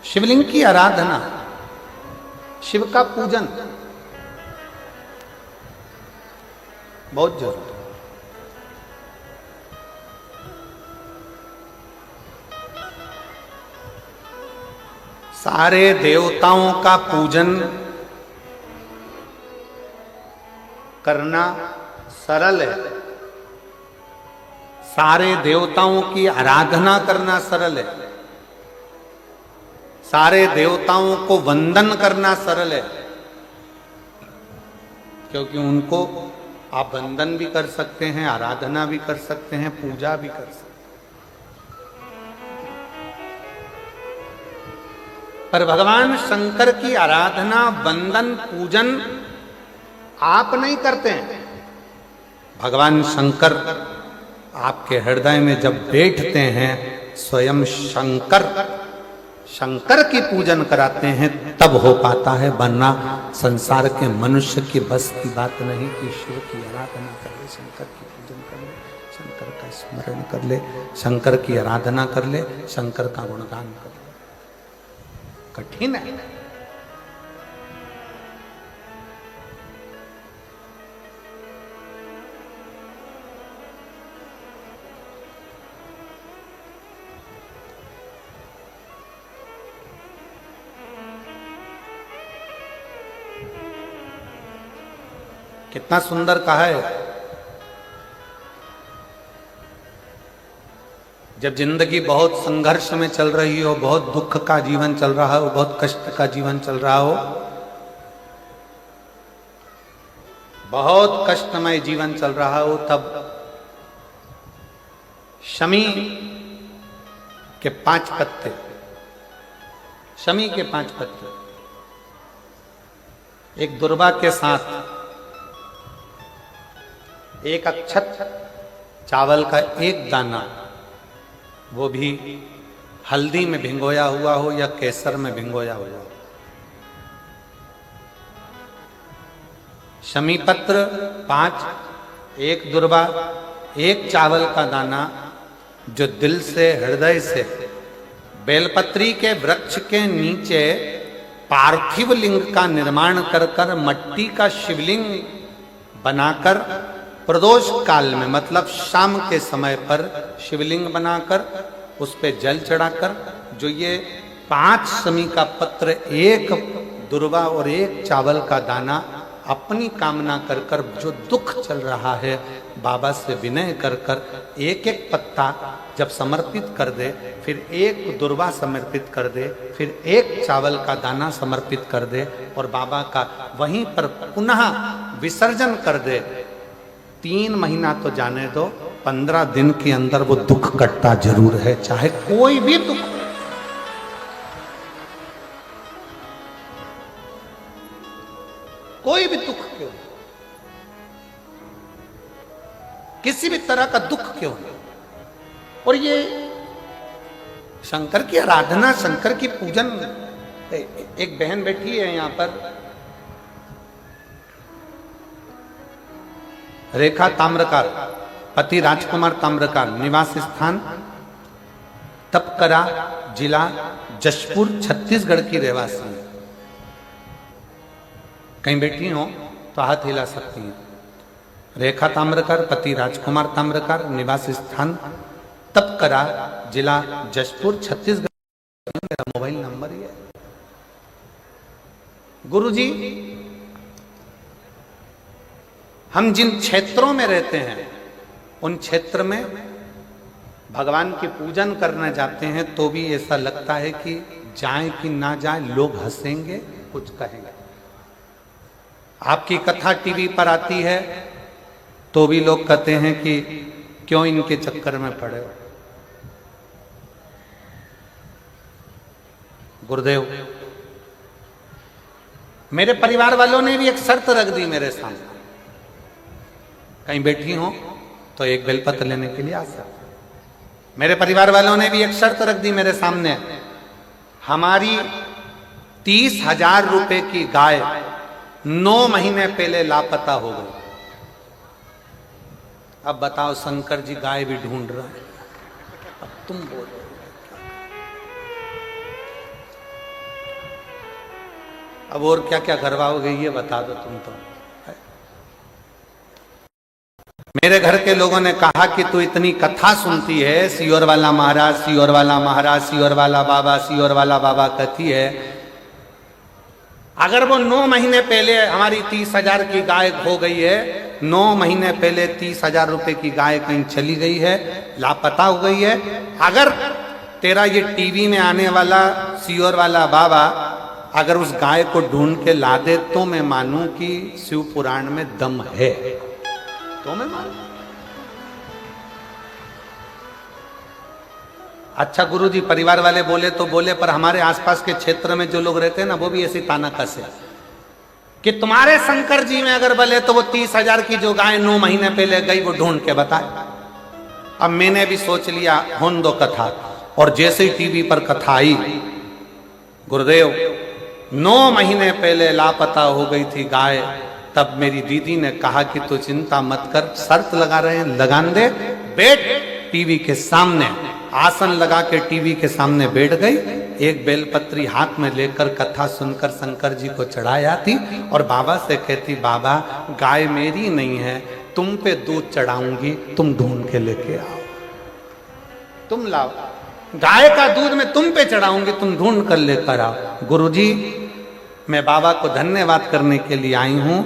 शिवलिंग की आराधना, शिव का पूजन बहुत जरूरी है। सारे देवताओं का पूजन करना सरल है, सारे देवताओं की आराधना करना सरल है, सारे देवताओं को वंदन करना सरल है, क्योंकि उनको आप वंदन भी कर सकते हैं, आराधना भी कर सकते हैं, पूजा भी कर सकते हैं। पर भगवान शंकर की आराधना वंदन पूजन आप नहीं करते हैं। भगवान शंकर आपके हृदय में जब बैठते हैं स्वयं शंकर शंकर की पूजन कराते हैं तब हो पाता है, वरना संसार के मनुष्य की बस की बात नहीं कि शिव की आराधना कर ले, शंकर की पूजन कर ले, शंकर का स्मरण कर ले, शंकर की आराधना कर ले, शंकर का गुणगान कर ले। कठिन है। कितना सुंदर कहा है। जब जिंदगी बहुत संघर्ष में चल रही हो, बहुत दुख का जीवन चल रहा हो, बहुत कष्ट का जीवन चल रहा हो, बहुत कष्टमय जीवन चल रहा हो, तब शमी के 5 पत्ते, शमी के 5 पत्ते एक दुर्वा के साथ एक अक्षत चावल का एक दाना, वो भी हल्दी में भिंगोया हुआ हो या केसर में भिंगोया हुआ हो, शमी पत्र 5, एक दुर्वा, एक चावल का दाना, जो दिल से हृदय से बेलपत्री के वृक्ष के नीचे पार्थिव लिंग का निर्माण कर कर मट्टी का शिवलिंग बनाकर प्रदोष काल में, मतलब शाम के समय पर शिवलिंग बनाकर उस पे जल चढ़ाकर, जो ये 5 समी का पत्र, एक दुर्वा और एक चावल का दाना अपनी कामना कर कर, जो दुख चल रहा है बाबा से विनय कर कर एक एक पत्ता जब समर्पित कर दे, फिर एक दुर्वा समर्पित कर दे, फिर एक चावल का दाना समर्पित कर दे और बाबा का वहीं पर पुनः विसर्जन कर दे, 3 महीना तो जाने दो, 15 दिन के अंदर वो दुख कटता जरूर है, चाहे कोई भी दुख हो। कोई भी दुख क्यों, किसी भी तरह का दुख क्यों। और ये शंकर की आराधना, शंकर की पूजन। एक बहन बैठी है यहां पर, रेखा ताम्रकार, पति राजकुमार ताम्रकार, निवास स्थान तपकरा, जिला जशपुर, छत्तीसगढ़ की रहवासी है। कहीं बैठी हो तो हाथ हिला सकती हैं। रेखा ताम्रकार, पति राजकुमार ताम्रकार, निवास स्थान तपकरा, जिला जशपुर, छत्तीसगढ़। मेरा मोबाइल नंबर ही है। गुरुजी, हम जिन क्षेत्रों में रहते हैं उन क्षेत्र में भगवान की पूजन करने जाते हैं तो भी ऐसा लगता है कि जाए कि ना जाए, लोग हंसेंगे, कुछ कहेंगे। आपकी कथा टीवी पर आती है तो भी लोग कहते हैं कि क्यों इनके चक्कर में पड़े हो। गुरुदेव, मेरे परिवार वालों ने भी एक शर्त रख दी मेरे सामने, कहीं बैठी हो तो एक बेलपत्र लेने के लिए आ सकते। मेरे परिवार वालों ने भी एक शर्त रख दी मेरे सामने, हमारी 30,000 रुपए की गाय 9 महीने पहले लापता हो गई। अब बताओ, शंकर जी गाय भी ढूंढ रहे हैं, अब तुम बोल रहे हो। अब और क्या क्या करवाओगे ये बता दो तुम तो। मेरे घर के लोगों ने कहा कि तू इतनी कथा सुनती है, सियोर वाला महाराज, सियोर वाला महाराज, सियोर वाला बाबा, सियोर वाला बाबा कहती है, अगर वो 9 महीने पहले हमारी 30,000 की गाय खो गई है, 9 महीने पहले 30,000 रुपए की गाय कहीं चली गई है, लापता हो गई है, अगर तेरा ये टीवी में आने वाला सियोर वाला बाबा अगर उस गाय को ढूंढ के ला दे तो मैं मानूं कि शिव पुराण में दम है, तो मैं मानूं। अच्छा गुरुजी, परिवार वाले बोले तो बोले, पर हमारे आसपास के क्षेत्र में जो लोग रहते हैं ना, वो भी ऐसी ताना कसे कि तुम्हारे शंकर जी में अगर बोले तो वो 30,000 की जो गाय 9 महीने पहले गई वो ढूंढ के बताए। अब मैंने भी सोच लिया होन दो कथा, और जैसे ही टीवी पर कथा आई, गुरुदेव 9 महीने पहले लापता हो गई थी गाय, तब मेरी दीदी ने कहा कि तू चिंता मत कर, शर्त लगा रहे हैं, लगान दे, बैठ टीवी के सामने, आसन लगा के टीवी के सामने बैठ गई, एक बेलपत्री हाथ में लेकर कथा सुनकर शंकर जी को चढ़ाया थी और बाबा से कहती, बाबा गाय मेरी नहीं है, तुम पे दूध चढ़ाऊंगी, तुम ढूंढ के लेके आओ, तुम लाओ, गाय का दूध मैं तुम पे चढ़ाऊंगी, तुम ढूंढ कर लेकर आओ। गुरुजी, मैं बाबा को धन्यवाद करने के लिए आई हूं।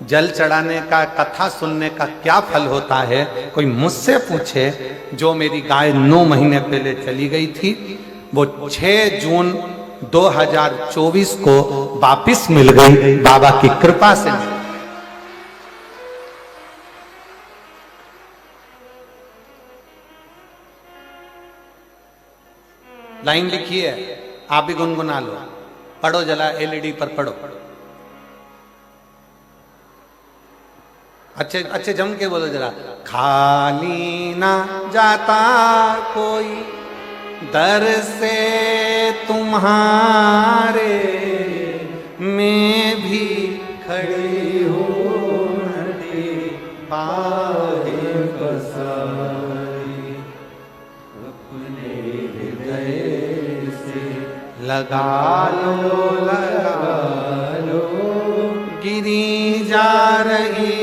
जल चढ़ाने का, कथा सुनने का क्या फल होता है, कोई मुझसे पूछे। जो मेरी गाय 9 महीने पहले चली गई थी वो 6 जून 2024 को वापिस मिल गई, बाबा की कृपा से। लाइन लिखी है, आप भी गुनगुना लो, पढ़ो जला, एलईडी पर पढ़ो, अच्छे अच्छे जम के बोलो जरा। खाली ना जाता कोई दर से तुम्हारे, मैं भी खड़ी हूँ नदी बाहे बसाई, अपने हृदय से लगा लो, गिरी जा रही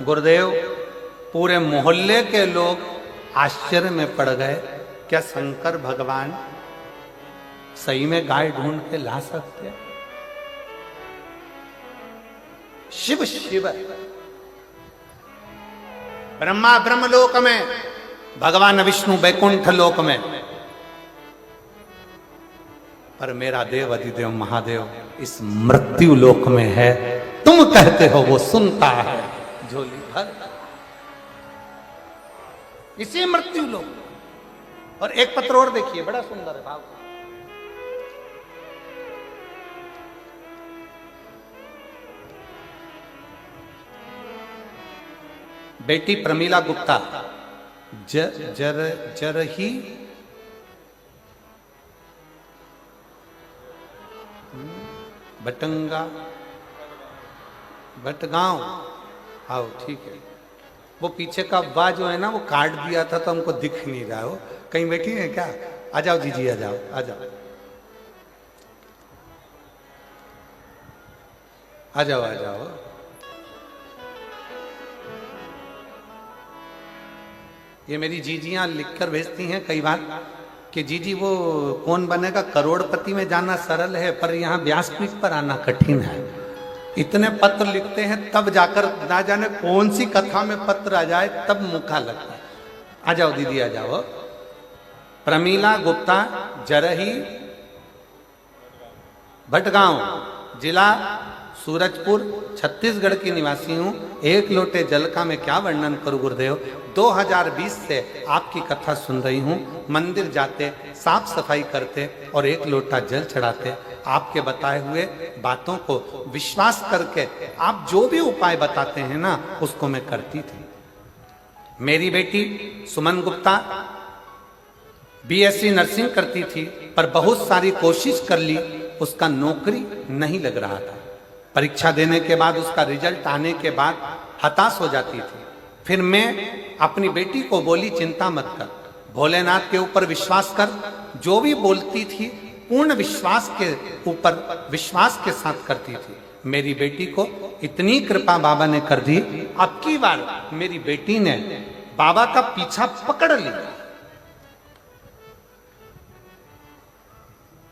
गुरुदेव। पूरे मोहल्ले के लोग आश्चर्य में पड़ गए, क्या शंकर भगवान सही में गाय ढूंढ के ला सकते हैं? शिव शिव, ब्रह्मा ब्रह्मलोक में, भगवान विष्णु बैकुंठ लोक में, पर मेरा देव अधिदेव महादेव इस मृत्यु लोक में है। तुम कहते हो वो सुनता है झोली भर, इसी मृत्यु लोक। और एक पत्र और देखिए, बड़ा सुंदर है भाव। बेटी प्रमीला गुप्ता जर ही बटंगा बटगांव, आओ ठीक है। वो पीछे का वाह जो है ना, वो काट दिया था तो हमको दिख नहीं रहा। हो कहीं बैठी है क्या? आ जाओ जीजी, आ जाओ आ जाओ आ जाओ आ जाओ। ये मेरी जीजियां लिखकर भेजती हैं कई बार कि जीजी वो कौन बनेगा करोड़पति में जाना सरल है, पर यहाँ व्यासपीठ पर आना कठिन है। इतने पत्र लिखते हैं तब जाकर ना जाने कौन सी कथा में पत्र आ जाए तब मुखा लगता है। आ जाओ दीदी आ जाओ। प्रमीला गुप्ता जरही भटगांव, जिला सूरजपुर, छत्तीसगढ़ की निवासी हूँ। एक लोटे जल का मैं क्या वर्णन करूँ गुरुदेव। 2020 से आपकी कथा सुन रही हूँ। मंदिर जाते, साफ सफाई करते और एक लोटा जल चढ़ाते, आपके बताए हुए बातों को विश्वास करके आप जो भी उपाय बताते हैं ना, उसको मैं करती थी। मेरी बेटी सुमन गुप्ता BSc नर्सिंग करती थी, पर बहुत सारी कोशिश कर ली, उसका नौकरी नहीं लग रहा था। परीक्षा देने के बाद उसका रिजल्ट आने के बाद हताश हो जाती थी। फिर मैं अपनी बेटी को बोली, चिंता मत कर, भोलेनाथ के ऊपर विश्वास कर। जो भी बोलती थी पूर्ण विश्वास के ऊपर विश्वास के साथ करती थी। मेरी बेटी को इतनी कृपा बाबा ने कर दी, अब की बार मेरी बेटी ने बाबा का पीछा पकड़ लिया।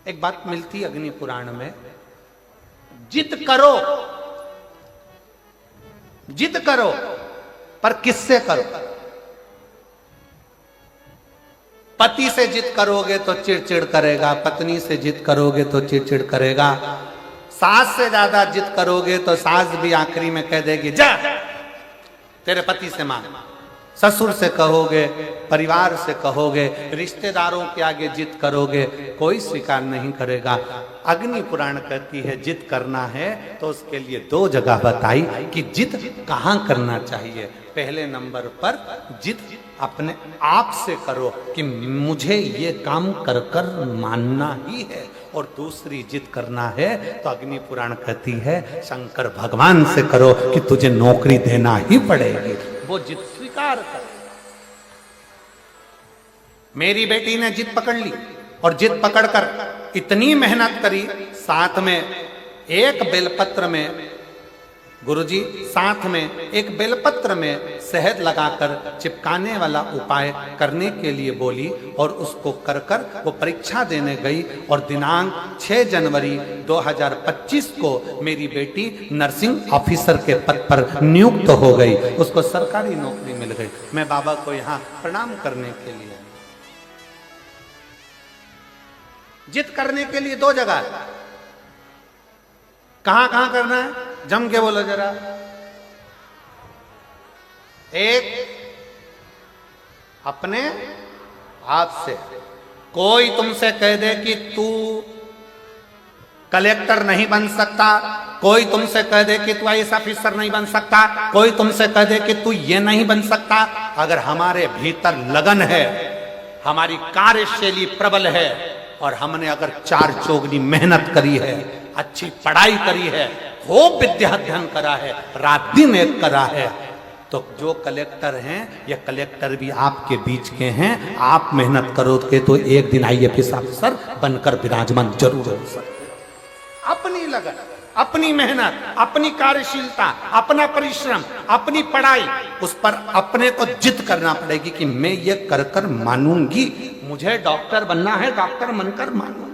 एक बात मिलती अग्नि पुराण में, जिद करो, जिद करो, पर किससे करो। पति से जिद करोगे तो चिड़चिड़ करेगा, पत्नी से जिद करोगे तो चिड़चिड़ करेगा, सास से ज्यादा जिद करोगे तो सास भी आखिरी में कह देगी जा तेरे पति से मांग। ससुर से कहोगे, परिवार से कहोगे, रिश्तेदारों के आगे जिद करोगे, कोई स्वीकार नहीं करेगा। अग्नि पुराण कहती है जिद करना है तो उसके लिए 2 जगह बताई कि जिद कहाँ करना चाहिए। पहले नंबर पर जिद अपने आप से करो कि मुझे ये काम कर कर मानना ही है, और दूसरी जिद करना है तो अग्नि पुराण कहती है शंकर भगवान से करो कि तुझे नौकरी देना ही पड़ेगी। वो जिद स्वीकार कर। मेरी बेटी ने जिद पकड़ ली और जिद पकड़कर इतनी मेहनत करी। साथ में एक बेलपत्र में, गुरुजी साथ में एक बेलपत्र में शहद लगाकर चिपकाने वाला उपाय करने के लिए बोली, और उसको कर कर वो परीक्षा देने गई। और दिनांक 6 जनवरी 2025 को मेरी बेटी नर्सिंग ऑफिसर के पद पर नियुक्त हो गई, उसको सरकारी नौकरी मिल गई। मैं बाबा को यहाँ प्रणाम करने के लिए, जिद करने के लिए 2 जगह, कहां कहां करना है जम के बोलो जरा। एक अपने आप से, कोई तुमसे कह दे कि तू कलेक्टर नहीं बन सकता, कोई तुमसे कह दे कि तू IAS ऑफिसर नहीं बन सकता, कोई तुमसे कह दे कि तू ये नहीं बन सकता, अगर हमारे भीतर लगन है, हमारी कार्यशैली प्रबल है, और हमने अगर 4 चौगनी मेहनत करी है, अच्छी पढ़ाई करी है, खूब विद्या अध्ययन करा है, रात दिन एक करा है, तो जो कलेक्टर हैं या कलेक्टर भी आपके बीच के हैं, आप मेहनत करोगे तो एक दिन IAS ऑफिसर बनकर विराजमान जरूर हो सकते। अपनी लगन, अपनी मेहनत, अपनी कार्यशीलता, अपना परिश्रम, अपनी पढ़ाई, उस पर अपने को जिद करना पड़ेगी कि मैं ये कर कर मानूंगी, मुझे डॉक्टर बनना है, डॉक्टर बनकर मानूंगी।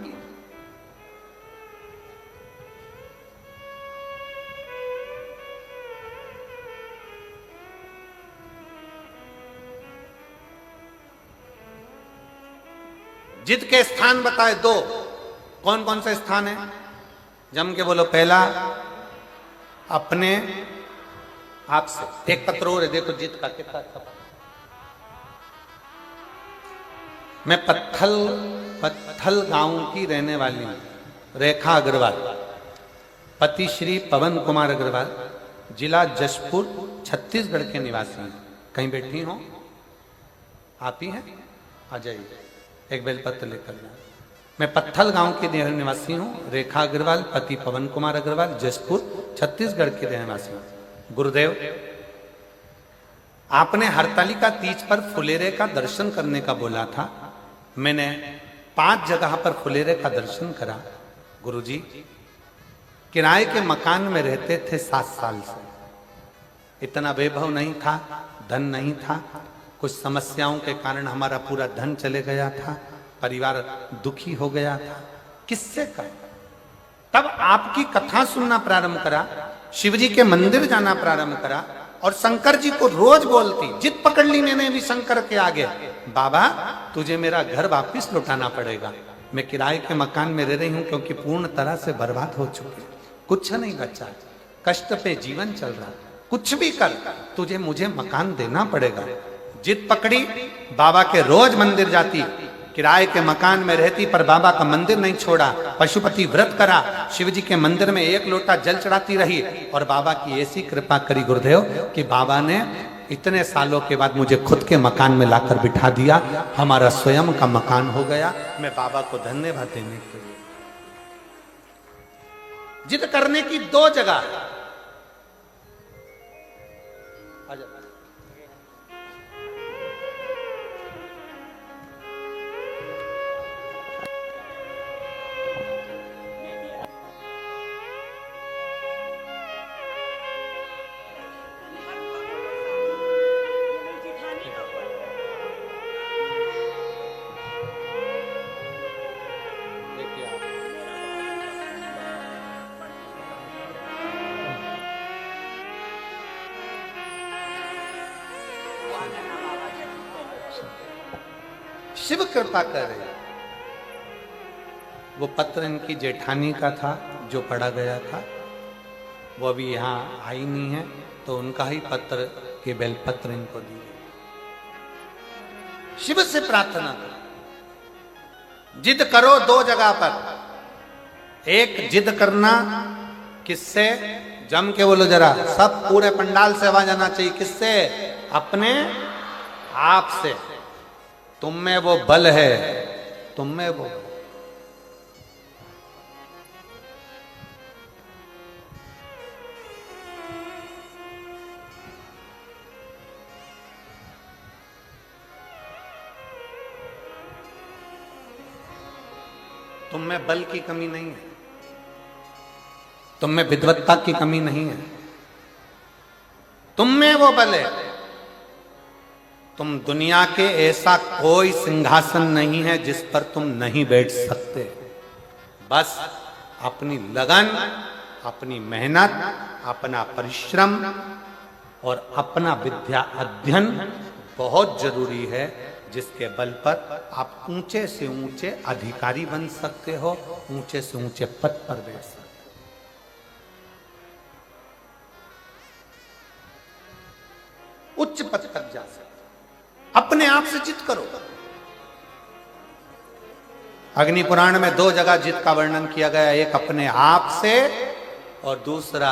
जिद के स्थान बताए दो, कौन कौन से स्थान है? जम के बोलो। पहला, अपने आप से। एक पत्र और है, देखो जिद का कितना अच्छा। मैं पत्थल गांव की रहने वाली हूं, रेखा अग्रवाल, पति श्री पवन कुमार अग्रवाल, जिला जशपुर, छत्तीसगढ़ के निवासी हैं। कहीं बैठी हो? आप ही हैं? आ जाइए, एक बेलपत्र लेकर जाए। मैं पत्थल गांव के निवासी हूं, रेखा अग्रवाल, पति पवन कुमार अग्रवाल, जशपुर, छत्तीसगढ़ के निवासी हूं। गुरुदेव, आपने हरतालिका तीज पर फुलेरे का दर्शन करने का बोला था। मैंने 5 जगह पर फुलेरे का दर्शन करा। गुरुजी, किराए के मकान में रहते थे 7 साल से। इतना वैभव नहीं था, धन नहीं था, कुछ समस्याओं के कारण हमारा पूरा धन चले गया था, परिवार दुखी हो गया था। किससे कर? तब आपकी कथा सुनना प्रारंभ करा, शिवजी के मंदिर जाना प्रारंभ करा और शंकर जी को रोज बोलती। जिद पकड़ ली मैंने भी शंकर के आगे, बाबा तुझे मेरा घर वापिस लौटाना पड़ेगा। मैं किराए के मकान में रह रही हूं क्योंकि पूर्ण तरह से बर्बाद हो चुकी, कुछ नहीं बचा, कष्ट पे जीवन चल रहा। कुछ भी कर, तुझे मुझे मकान देना पड़ेगा। जिद पकड़ी, बाबा के रोज मंदिर जाती, किराए के मकान में रहती पर बाबा का मंदिर नहीं छोड़ा। पशुपति व्रत करा, शिवजी के मंदिर में 1 लोटा जल चढ़ाती रही और बाबा की ऐसी कृपा करी गुरुदेव कि बाबा ने इतने सालों के बाद मुझे खुद के मकान में लाकर बिठा दिया। हमारा स्वयं का मकान हो गया। मैं बाबा को धन्यवाद देने के लिए। जिद करने की 2 जगह। शिव कृपा कर रहे। वो पत्र इनकी जेठानी का था जो पढ़ा गया था, वो अभी यहाँ आई नहीं है, तो उनका ही पत्र के बेलपत्र इनको दी। शिव से प्रार्थना करो, जिद करो 2 जगह पर। एक जिद करना किससे? जम के बोलो जरा, सब पूरे पंडाल से आवाज आना चाहिए। किससे? अपने आप से। तुम में वो बल है, तुम में वो। तुम में बल की कमी नहीं है, तुम में विद्वत्ता की कमी नहीं है, तुम में वो बल है। तुम दुनिया के ऐसा कोई सिंहासन नहीं है जिस पर तुम नहीं बैठ सकते। बस अपनी लगन, अपनी मेहनत, अपना परिश्रम और अपना विद्या अध्ययन बहुत जरूरी है, जिसके बल पर आप ऊंचे से ऊंचे अधिकारी बन सकते हो, ऊंचे से ऊंचे पद पर बैठ सकते हो। उच्च पद तक जा सकते। अपने आप से जिद करो। अग्नि पुराण में 2 जगह जिद का वर्णन किया गया, एक अपने आप से और दूसरा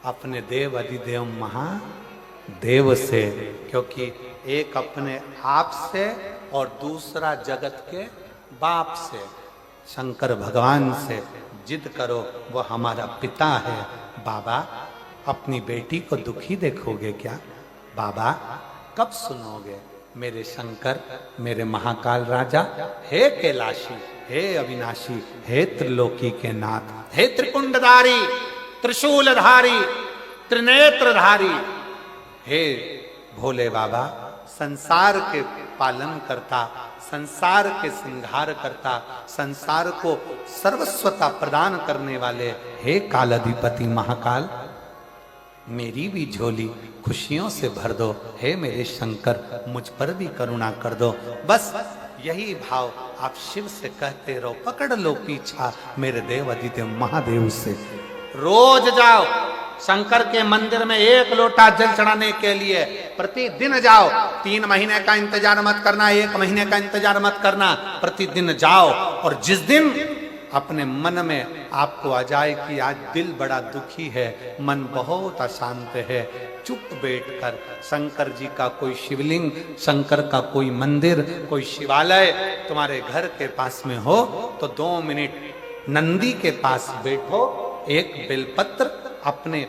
अपने देव अधिदेव महादेव से। क्योंकि एक अपने आप से और दूसरा जगत के बाप से, शंकर भगवान से जिद करो। वो हमारा पिता है। बाबा, अपनी बेटी को दुखी देखोगे क्या? बाबा, कब सुनोगे? मेरे शंकर, मेरे महाकाल राजा, हे कैलाशी, हे अविनाशी, हे त्रिलोकी के नाथ, हे त्रिपुंडधारी, त्रिशूलधारी, त्रिनेत्रधारी, हे भोले बाबा, संसार के पालन करता, संसार के श्रृंगार करता, संसार को सर्वस्वता प्रदान करने वाले, हे कालाधिपति महाकाल, मेरी भी झोली खुशियों से भर दो। हे मेरे शंकर, मुझ पर भी करुणा कर दो। बस यही भाव आप शिव से कहते रहो, पकड़ लो पीछा मेरे देव आदित्य महादेव से। रोज जाओ शंकर के मंदिर में 1 लोटा जल चढ़ाने के लिए, प्रतिदिन जाओ। 3 महीने का इंतजार मत करना, 1 महीने का इंतजार मत करना, प्रतिदिन जाओ। और जिस दिन अपने मन में आपको आ जाए कि आज दिल बड़ा दुखी है, मन बहुत अशांत है, चुप बैठकर शंकर जी का कोई शिवलिंग, शंकर का कोई मंदिर, कोई शिवालय तुम्हारे घर के पास में हो तो 2 मिनट नंदी के पास बैठो, एक बेलपत्र अपने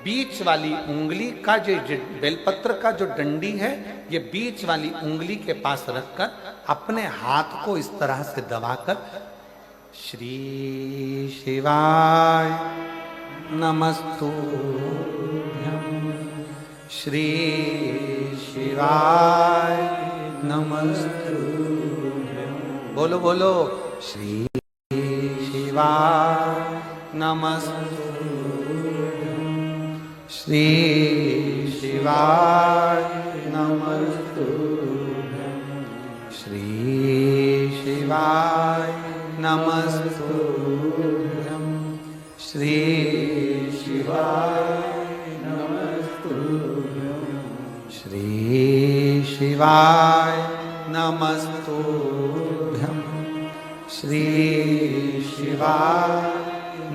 बीच वाली उंगली का जो बेलपत्र का जो डंडी है, ये बीच वाली उंगली के पास रखकर अपने हाथ को इस तरह से दबाकर श्री शिवाय नमस्तुभ्यं, श्री शिवाय नमस्तुभ्यं, बोलो बोलो, श्री शिवाय नमस्तुभ्यं, श्री शिवाय नमस्तुभ्यं, श्री शिवाय नमस्तुभ्यं, श्री शिवाय नमस्तुभ्यं, श्री शिवाय नमस्तुभ्यं, श्री शिवाय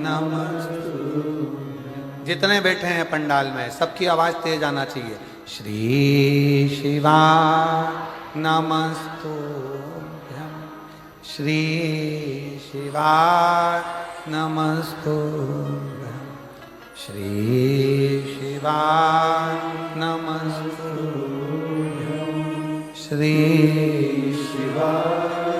नमस्तुभ्यं। जितने बैठे हैं पंडाल में सबकी आवाज तेज आना चाहिए। श्री शिवाय नमस्तुभ्यं, श्री शिवाय नमस्तुभ्यं, श्री शिवाय नमस्तुभ्यं, श्री शिवाय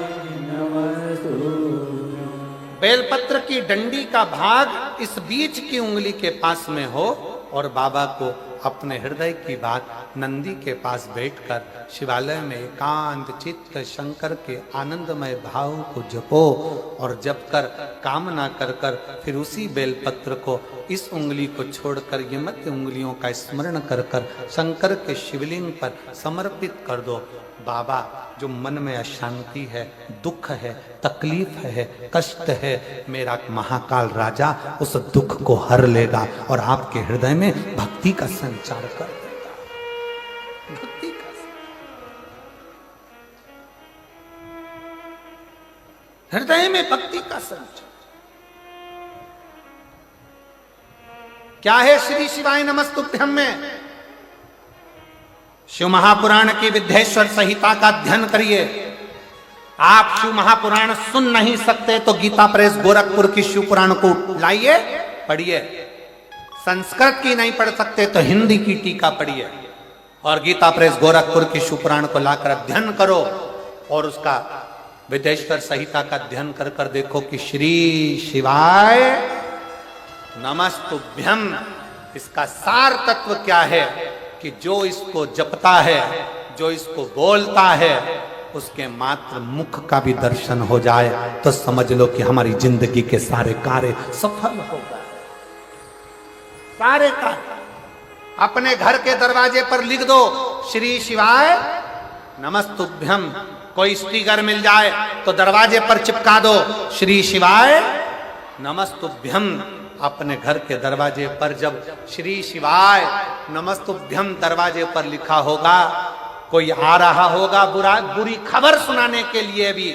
नमस्तुभ्यं। बेलपत्र की डंडी का भाग इस बीच की उंगली के पास में हो और बाबा को अपने हृदय की बात नंदी के पास बैठकर शिवालय में एकांत चित्त शंकर के आनंदमय भाव को जपो और जप कर कामना कर कर फिर उसी बेलपत्र को इस उंगली को छोड़कर ये मध्य उंगलियों का स्मरण कर कर शंकर के शिवलिंग पर समर्पित कर दो। बाबा, जो मन में अशांति है, दुख है, तकलीफ है, कष्ट है, मेरा महाकाल राजा उस दुख को हर लेगा और आपके हृदय में भक्ति का संचार कर देगा। भक्ति का हृदय में भक्ति का संचार क्या है? श्री शिवाय नमस्तुभ्यं में शिव महापुराण की विद्येश्वर संहिता का अध्ययन करिए। आप शिव महापुराण सुन नहीं सकते तो गीता प्रेस गोरखपुर की शिव पुराण को लाइए, पढ़िए। संस्कृत की नहीं पढ़ सकते तो हिंदी की टीका पढ़िए और गीता प्रेस गोरखपुर की शिव पुराण को लाकर अध्ययन करो और उसका विद्येश्वर संहिता का अध्ययन कर कर देखो कि श्री शिवाय नमस्तुभ्यं इसका सार तत्व क्या है कि जो इसको जपता है, जो इसको बोलता है, उसके मात्र मुख का भी दर्शन हो जाए तो समझ लो कि हमारी जिंदगी के सारे कार्य सफल हो गए। सारे कार्य अपने घर के दरवाजे पर लिख दो श्री शिवाय नमस्तुभ्यं। कोई स्टिकर मिल जाए तो दरवाजे पर चिपका दो श्री शिवाय नमस्तुभ्यं। अपने घर के दरवाजे पर जब श्री शिवाय नमस्तुभ्यं दरवाजे पर लिखा होगा, कोई आ रहा होगा बुरी खबर सुनाने के लिए भी,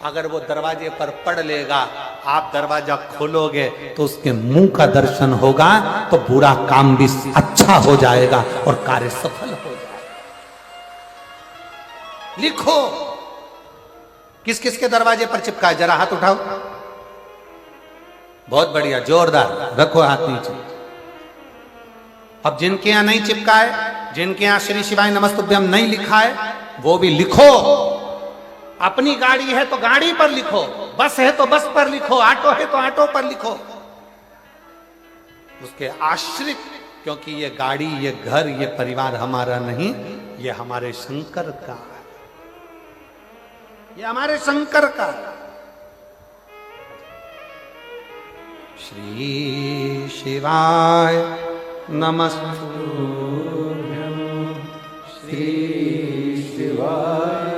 अगर वो दरवाजे पर पढ़ लेगा, आप दरवाजा खोलोगे तो उसके मुंह का दर्शन होगा तो बुरा काम भी अच्छा हो जाएगा और कार्य सफल हो जाएगा। लिखो किस किस के दरवाजे पर चिपका है, जरा हाथ उठाओ। बहुत बढ़िया, जोरदार, रखो हाथ नीचे। अब जिनके यहां नहीं चिपका है, जिनके यहां श्री शिवाय नमस्तुभ्यं नहीं लिखा है, वो भी लिखो। अपनी गाड़ी है तो गाड़ी पर लिखो, बस है तो बस पर लिखो, ऑटो है तो ऑटो पर लिखो। उसके आश्रित, क्योंकि ये गाड़ी, ये घर, ये परिवार हमारा नहीं, ये हमारे शंकर का है, ये हमारे शंकर का। श्री शिवाय नमस्तुभ्यं। श्री शिवाय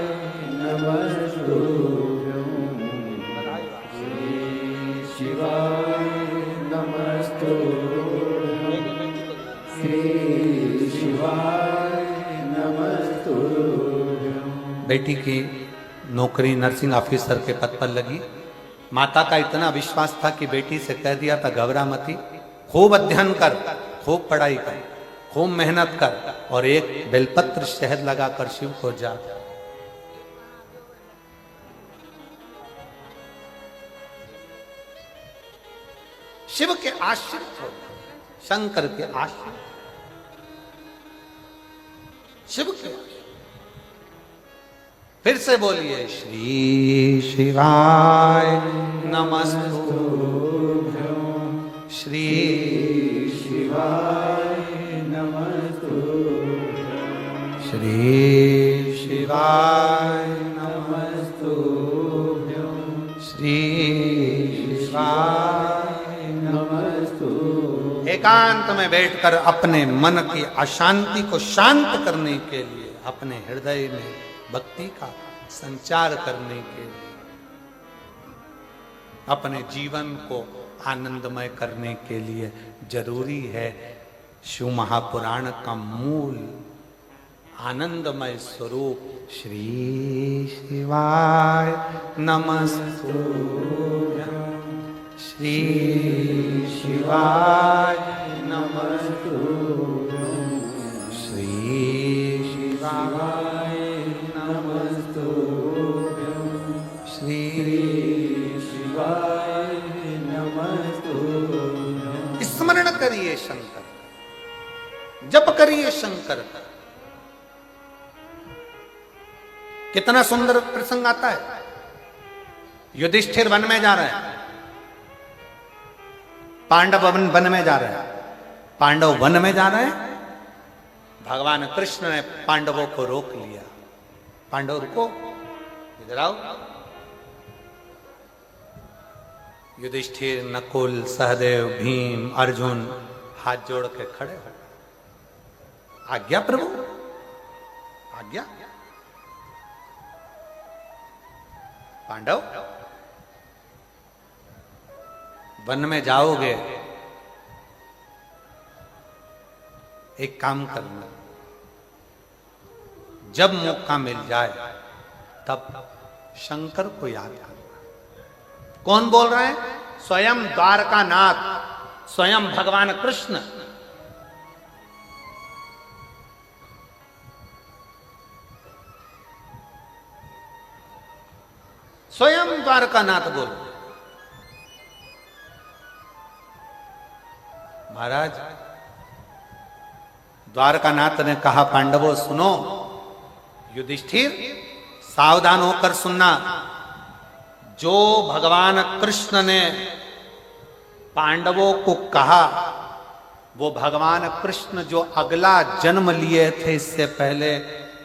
नमस्तुभ्यं। श्री शिवाय नमस्तुभ्यं। श्री शिवाय नमस्तुभ्यं। बेटी की नौकरी नर्सिंग ऑफिसर के पद पर लगी। माता का इतना विश्वास था कि बेटी से कह दिया था, घबरा मती, खूब अध्ययन कर, खूब पढ़ाई कर, खूब मेहनत कर, और एक बेलपत्र शहद लगाकर शिव को जा। शिव के आश्रित हो, शंकर के आश्रित, शिव के। फिर से बोलिए, श्री शिवाय नमस्तुभ्यं। श्री शिवाय नमस्तुभ्यं। श्री शिवाय नमस्तुभ्यं। श्री शिवाय नमस्तुभ्यं। एकांत में बैठकर अपने मन की अशांति को शांत करने के लिए, अपने हृदय में भक्ति का संचार करने के लिए, अपने जीवन को आनंदमय करने के लिए जरूरी है शिव महापुराण का मूल आनंदमय स्वरूप श्री शिवाय नमस्तुभ्यं। श्री शिवाय नमस्तुभ्यं। श्री शिवाय नमस्तुभ्यं। श्री शिवाय नमस्तुभ्यं। स्मरण करिए शंकर, जप करिए शंकर का। कितना सुंदर प्रसंग आता है। युधिष्ठिर वन में जा रहे हैं, पांडव वन में जा रहे हैं। पांडव वन में जा रहे हैं, भगवान कृष्ण ने पांडवों को रोक लिया। पांडव रुको, इधर आओ। युधिष्ठिर, नकुल, सहदेव, भीम, अर्जुन हाथ जोड़ के खड़े हो। आज्ञा प्रभु, आज्ञा। पांडव, वन में जाओगे, एक काम करना, जब मौका मिल जाए तब शंकर को याद करना। कौन बोल रहे हैं? स्वयं द्वारकानाथ, स्वयं भगवान कृष्ण। स्वयं द्वारकानाथ बोल। महाराज, द्वारकानाथ ने कहा, पांडवों सुनो, युधिष्ठिर सावधान होकर सुनना। जो भगवान कृष्ण ने पांडवों को कहा, वो भगवान कृष्ण जो अगला जन्म लिए थे इससे पहले,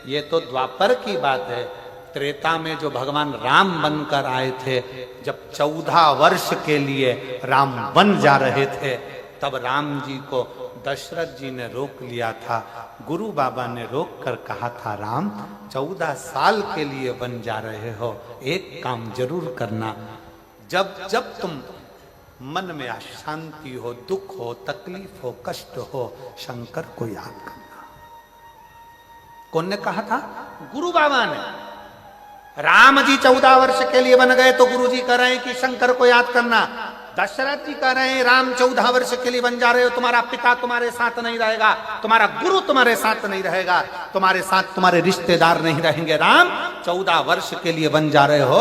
ये तो द्वापर की बात है। त्रेता में जो भगवान राम बनकर आए थे, जब 14 वर्ष के लिए राम बन जा रहे थे, तब राम जी को दशरथ जी ने रोक लिया था। गुरु बाबा ने रोक कर कहा था, राम 14 साल के लिए बन जा रहे हो, एक काम जरूर करना। जब जब तुम मन में अशांति हो, दुख हो, तकलीफ हो, कष्ट हो, शंकर को याद करना। कौन ने कहा था? गुरु बाबा ने। राम जी 14 वर्ष के लिए बन गए तो गुरु जी कह रहे हैं कि शंकर को याद करना। दशरथ जी कह रहे हैं, राम 14 वर्ष के लिए बन जा रहे हो, तुम्हारा पिता तुम्हारे साथ नहीं रहेगा, तुम्हारा गुरु तुम्हारे साथ नहीं रहेगा, तुम्हारे साथ तुम्हारे रिश्तेदार नहीं रहेंगे। राम 14 वर्ष के लिए वन जा रहे हो,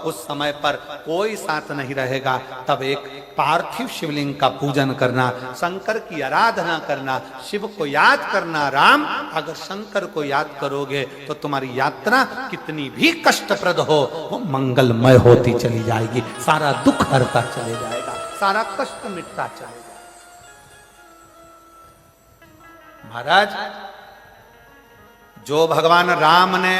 उस समय पर कोई साथ नहीं रहेगा। तब एक पार्थिव शिवलिंग का पूजन करना, शंकर की आराधना करना, शिव को याद करना। राम, अगर शंकर को याद करोगे तो तुम्हारी यात्रा कितनी भी कष्टप्रद हो वो मंगलमय होती चली जाएगी, सारा दुख हरता चले जाएगा, सारा कष्ट मिटता चलेगा। महाराज, जो भगवान राम ने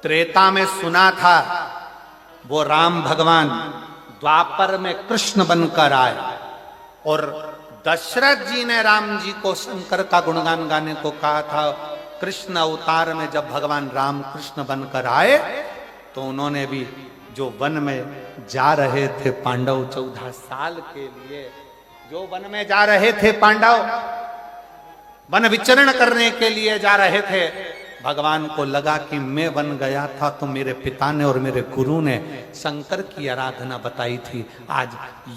त्रेता में सुना था वो राम भगवान द्वापर में कृष्ण बनकर आए, और दशरथ जी ने राम जी को शंकर का गुणगान गाने को कहा था। कृष्ण अवतार में जब भगवान राम कृष्ण बनकर आए तो उन्होंने भी जो वन में जा रहे थे पांडव 14 साल के लिए, जो वन में जा रहे थे पांडव, वन विचरण करने के लिए जा रहे थे, भगवान को लगा कि मैं वन गया था तो मेरे पिता ने और मेरे गुरु ने शंकर की आराधना बताई थी, आज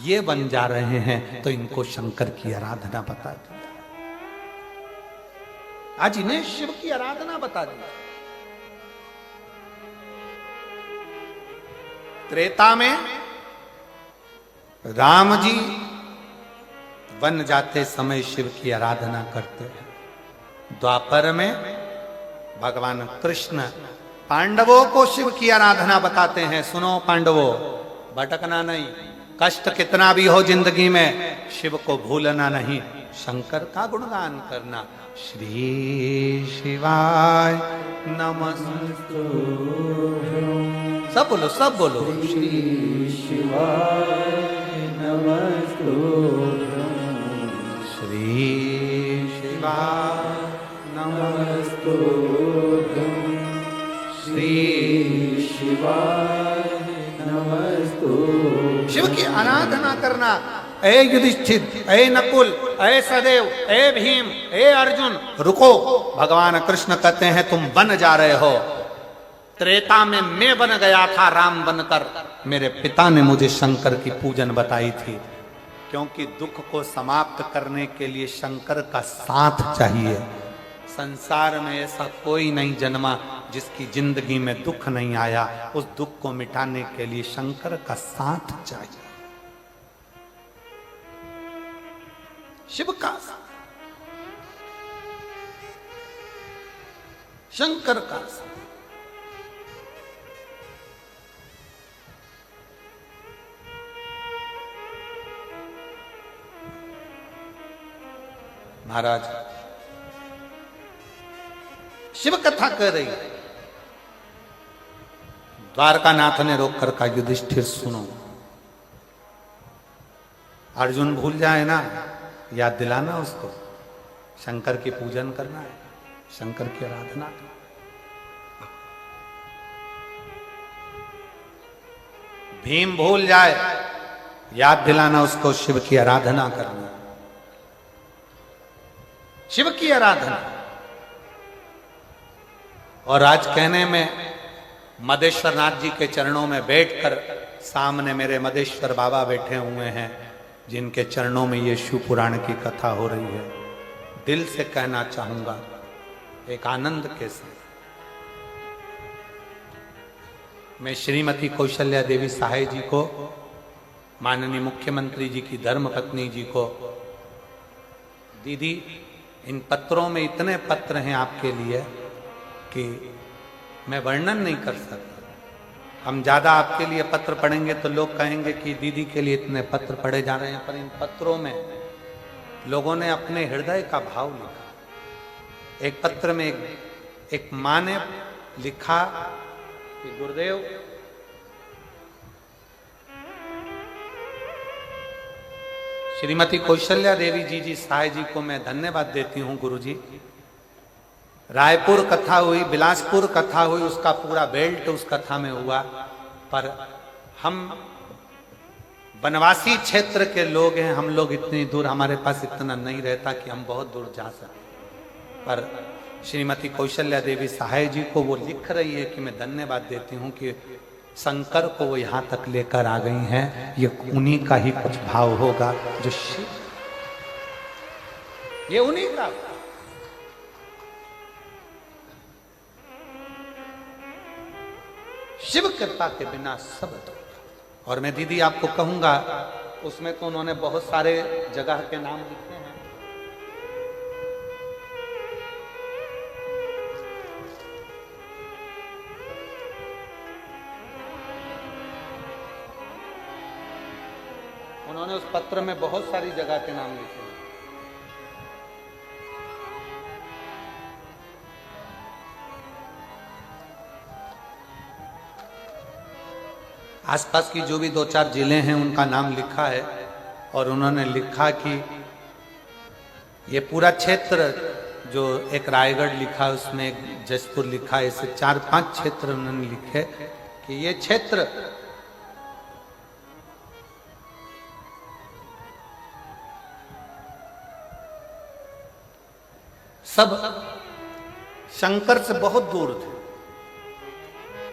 ये वन जा रहे हैं तो इनको शंकर की आराधना बता दी, आज इन्हें शिव की आराधना बता दी। त्रेता में राम जी वन जाते समय शिव की आराधना करते हैं, द्वापर में भगवान कृष्ण पांडवों को शिव की आराधना बताते हैं। सुनो पांडवों, भटकना नहीं, कष्ट कितना भी हो जिंदगी में शिव को भूलना नहीं, शंकर का गुणगान करना। श्री शिवाय नमस्तु, सब बोलो, सब बोलो। श्री शिवाय नमस्तुभ्यं, श्री शिवाय नमस्तुभ्यं, श्री शिवाय नमस्तुभ्यं। शिव की आराधना करना। ए युधिष्ठिर, ए नकुल, ए सदेव, ए भीम, ए अर्जुन, रुको। भगवान कृष्ण कहते हैं तुम वन जा रहे हो, त्रेता में मैं बन गया था राम बनकर, मेरे पिता ने मुझे शंकर की पूजन बताई थी, क्योंकि दुख को समाप्त करने के लिए शंकर का साथ चाहिए। संसार में ऐसा कोई नहीं जन्मा जिसकी जिंदगी में दुख नहीं आया, उस दुख को मिटाने के लिए शंकर का साथ चाहिए, शिव का साथ, शंकर का साथ। महाराज, शिव कथा कर रही है, द्वारकानाथ ने रोक कर कहा युधिष्ठिर सुनो, अर्जुन भूल जाए ना, याद दिलाना उसको, शंकर की पूजन करना है, शंकर की आराधना करना। भीम भूल जाए, याद दिलाना उसको शिव की आराधना करना, शिव की आराधना। और आज कहने में मदेश्वर नाथ जी के चरणों में बैठकर, सामने मेरे मदेश्वर बाबा बैठे हुए हैं जिनके चरणों में ये शिव पुराण की कथा हो रही है, दिल से कहना चाहूंगा एक आनंद के साथ, मैं श्रीमती कौशल्या देवी सहाय जी को, माननीय मुख्यमंत्री जी की धर्मपत्नी जी को, दीदी इन पत्रों में इतने पत्र हैं आपके लिए कि मैं वर्णन नहीं कर सकता। हम ज्यादा आपके लिए पत्र पढ़ेंगे तो लोग कहेंगे कि दीदी के लिए इतने पत्र पढ़े जा रहे हैं, पर इन पत्रों में लोगों ने अपने हृदय का भाव लिखा। एक पत्र में एक मां ने लिखा कि गुरुदेव, श्रीमती कौशल्या देवी जी सहाय जी को मैं धन्यवाद देती हूं गुरुजी। रायपुर कथा हुई, बिलासपुर कथा हुई, उसका पूरा बेल्ट उस कथा में हुआ, पर हम वनवासी क्षेत्र के लोग हैं, हम लोग इतनी दूर, हमारे पास इतना नहीं रहता कि हम बहुत दूर जा सकें। पर श्रीमती कौशल्या देवी सहाय जी को वो लिख रही है कि मैं धन्यवाद देती हूँ कि शंकर को वो यहाँ तक लेकर आ गई हैं, ये उन्हीं का ही कुछ भाव होगा जो शिव, ये उन्हीं का। शिव कृपा के बिना सब दुख। और मैं दीदी आपको कहूंगा, उसमें तो उन्होंने बहुत सारे जगह के नाम लिखे हैं। उन्होंने उस पत्र में बहुत सारी जगह के नाम लिखे हैं। आसपास की जो भी 2-4 जिले हैं उनका नाम लिखा है। और उन्होंने लिखा कि ये पूरा क्षेत्र, जो एक रायगढ़ लिखा है, उसमें एक जसपुर लिखा है, ऐसे 4-5 क्षेत्र उन्होंने लिखे कि ये क्षेत्र सब शंकर से बहुत दूर थे।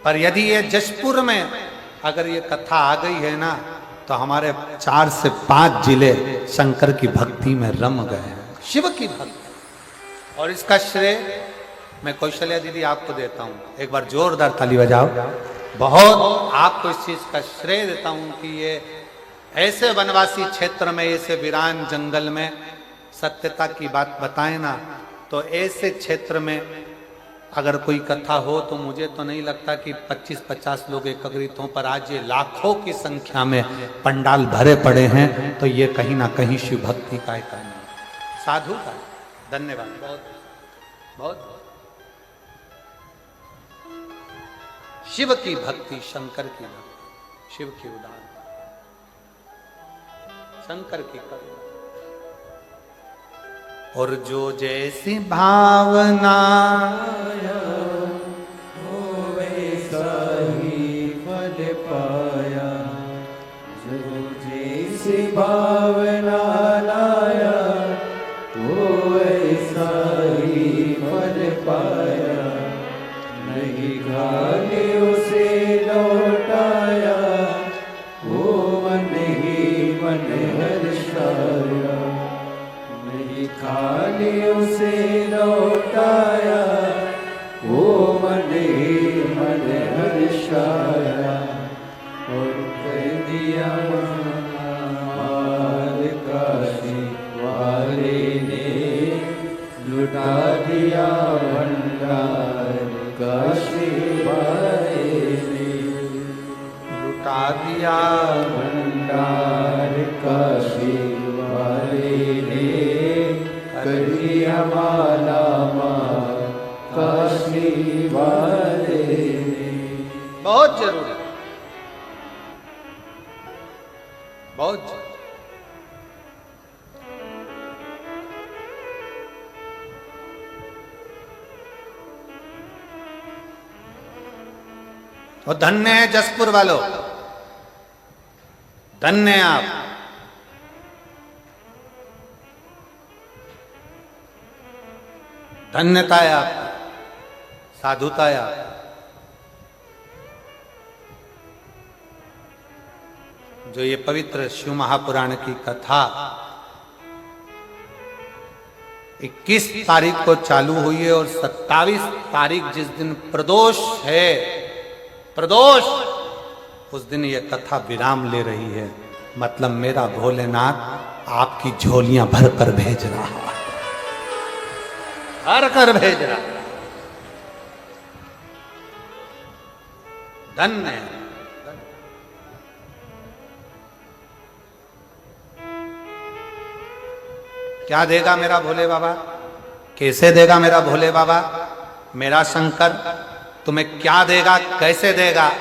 पर यदि ये जशपुर में अगर ये कथा आ गई है ना, तो हमारे 4 से 5 जिले शंकर की भक्ति में रम गए हैं, शिव की भक्ति। और इसका श्रेय मैं कौशल्या दीदी आपको देता हूं। एक बार जोरदार ताली बजाओ। बहुत आपको इस चीज का श्रेय देता हूं कि ये ऐसे वनवासी क्षेत्र में, ऐसे वीरान जंगल में सत्यता की बात बताए ना, तो ऐसे क्षेत्र में अगर कोई कथा हो तो मुझे तो नहीं लगता कि 25-50 लोग एकत्रित हों, पर आज ये लाखों की संख्या में पंडाल भरे पड़े हैं, तो ये कहीं ना कहीं शिव भक्ति का एक साधु का। धन्यवाद, बहुत बहुत। शिव की भक्ति, शंकर की भक्ति, शिव की उदाहरण, शंकर की करुणा। और जो जैसी भावना वो वैसा ही फल पाया, जो जैसी भावना लाया वो वैसा ही फल पाया। नहीं खाली उसे लौटाया, वो मन ही मन हर्षाया। खाली उसे लौटाया, वो मन ही मन हर्षाया। और कर दिया माल काशी वाले ने, लुटा दिया भंडार काशी वाले ने। लुटा दिया भंडार काशी वाले ने, करिया माला माल काशी वाले ने। बहुत जरूरी, बहुत जरूरी। और धन्य है जसपुर वालों, धन्य है आप। धन्यता है आपकी, साधुता है आपकी। जो ये पवित्र शिव महापुराण की कथा 21 तारीख को चालू हुई है और 27 तारीख जिस दिन प्रदोष है, प्रदोष, उस दिन ये कथा विराम ले रही है। मतलब मेरा भोलेनाथ आपकी झोलियां भर कर भेज रहा है, भर कर भेज रहा। धन्य है। क्या देगा मेरा भोले बाबा, कैसे देगा मेरा भोले बाबा, मेरा शंकर तुम्हें क्या देगा, कैसे देगा?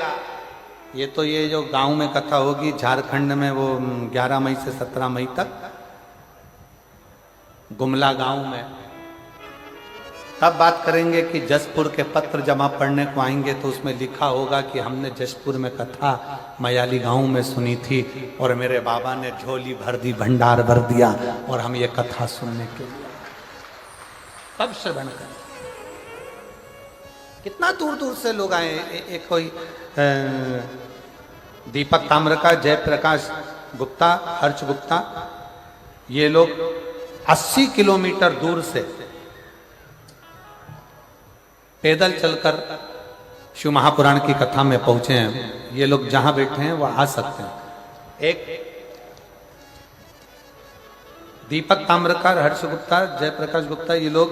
ये तो ये जो गांव में कथा होगी झारखंड में, वो 11 मई से 17 मई तक गुमला गांव में, तब बात करेंगे कि जसपुर के पत्र जमा पढ़ने को आएंगे तो उसमें लिखा होगा कि हमने जसपुर में कथा मयाली गांव में सुनी थी और मेरे बाबा ने झोली भर दी, भंडार भर दिया और हम ये कथा सुनने के लिए तब श्रवण कर। कितना दूर दूर से लोग आए। एक कोई दीपक ताम्रका, जयप्रकाश गुप्ता, हर्ष गुप्ता, ये लोग 80 किलोमीटर दूर से पैदल चलकर शिव महापुराण की कथा में पहुंचे हैं, ये लोग जहां बैठे हैं वो आ सकते हैं। एक दीपक ताम्रकार, हर्ष गुप्ता, जयप्रकाश गुप्ता, ये लोग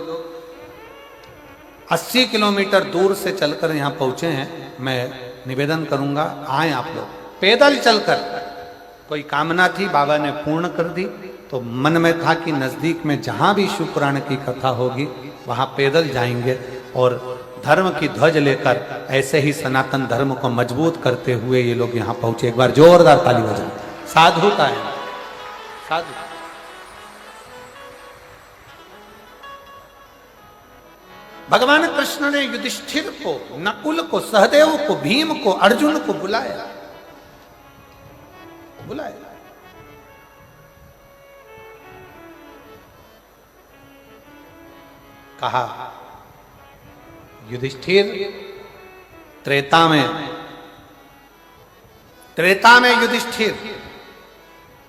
80 किलोमीटर दूर से चलकर यहां पहुंचे हैं। मैं निवेदन करूंगा आए आप लोग, पैदल चलकर। कोई कामना थी, बाबा ने पूर्ण कर दी, तो मन में था कि नजदीक में जहां भी शिव पुराण की कथा होगी वहां पैदल जाएंगे और धर्म की ध्वज लेकर ऐसे ही सनातन धर्म को मजबूत करते हुए ये लोग यहां पहुंचे। एक बार जोरदार ताली बजाएं। साधु का है, साधु। भगवान कृष्ण ने युधिष्ठिर को, नकुल को, सहदेव को, भीम को, अर्जुन को बुलाया, कहा युधिष्ठिर, त्रेता में युधिष्ठिर,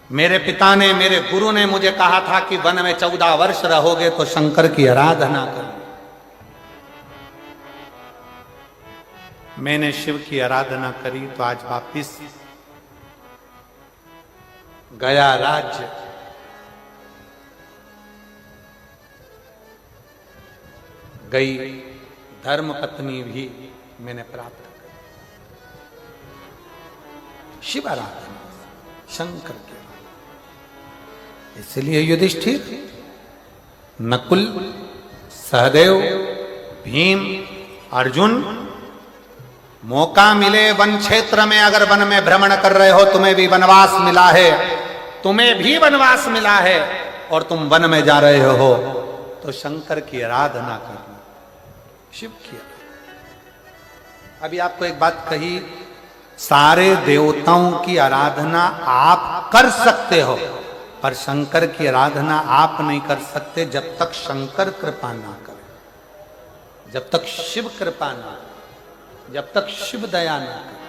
मेरे पिता ने, मेरे गुरु ने मुझे कहा था कि वन में 14 वर्ष रहोगे तो शंकर की आराधना करो। मैंने शिव की आराधना करी तो आज वापिस गया राज्य, गई धर्म पत्नी भी मैंने प्राप्त कर, शिव आराधना, शंकर के। इसलिए युधिष्ठिर, नकुल, सहदेव, भीम, अर्जुन, मौका मिले वन क्षेत्र में, अगर वन में भ्रमण कर रहे हो, तुम्हें भी वनवास मिला है, तुम्हें भी वनवास मिला है और तुम वन में जा रहे हो, तो शंकर की आराधना करना, शिव की। अभी आपको एक बात कही, सारे देवताओं की आराधना आप कर सकते हो, पर शंकर की आराधना आप नहीं कर सकते जब तक शंकर कृपा ना करे, जब तक शिव कृपा ना करे, जब तक शिव दया ना करे।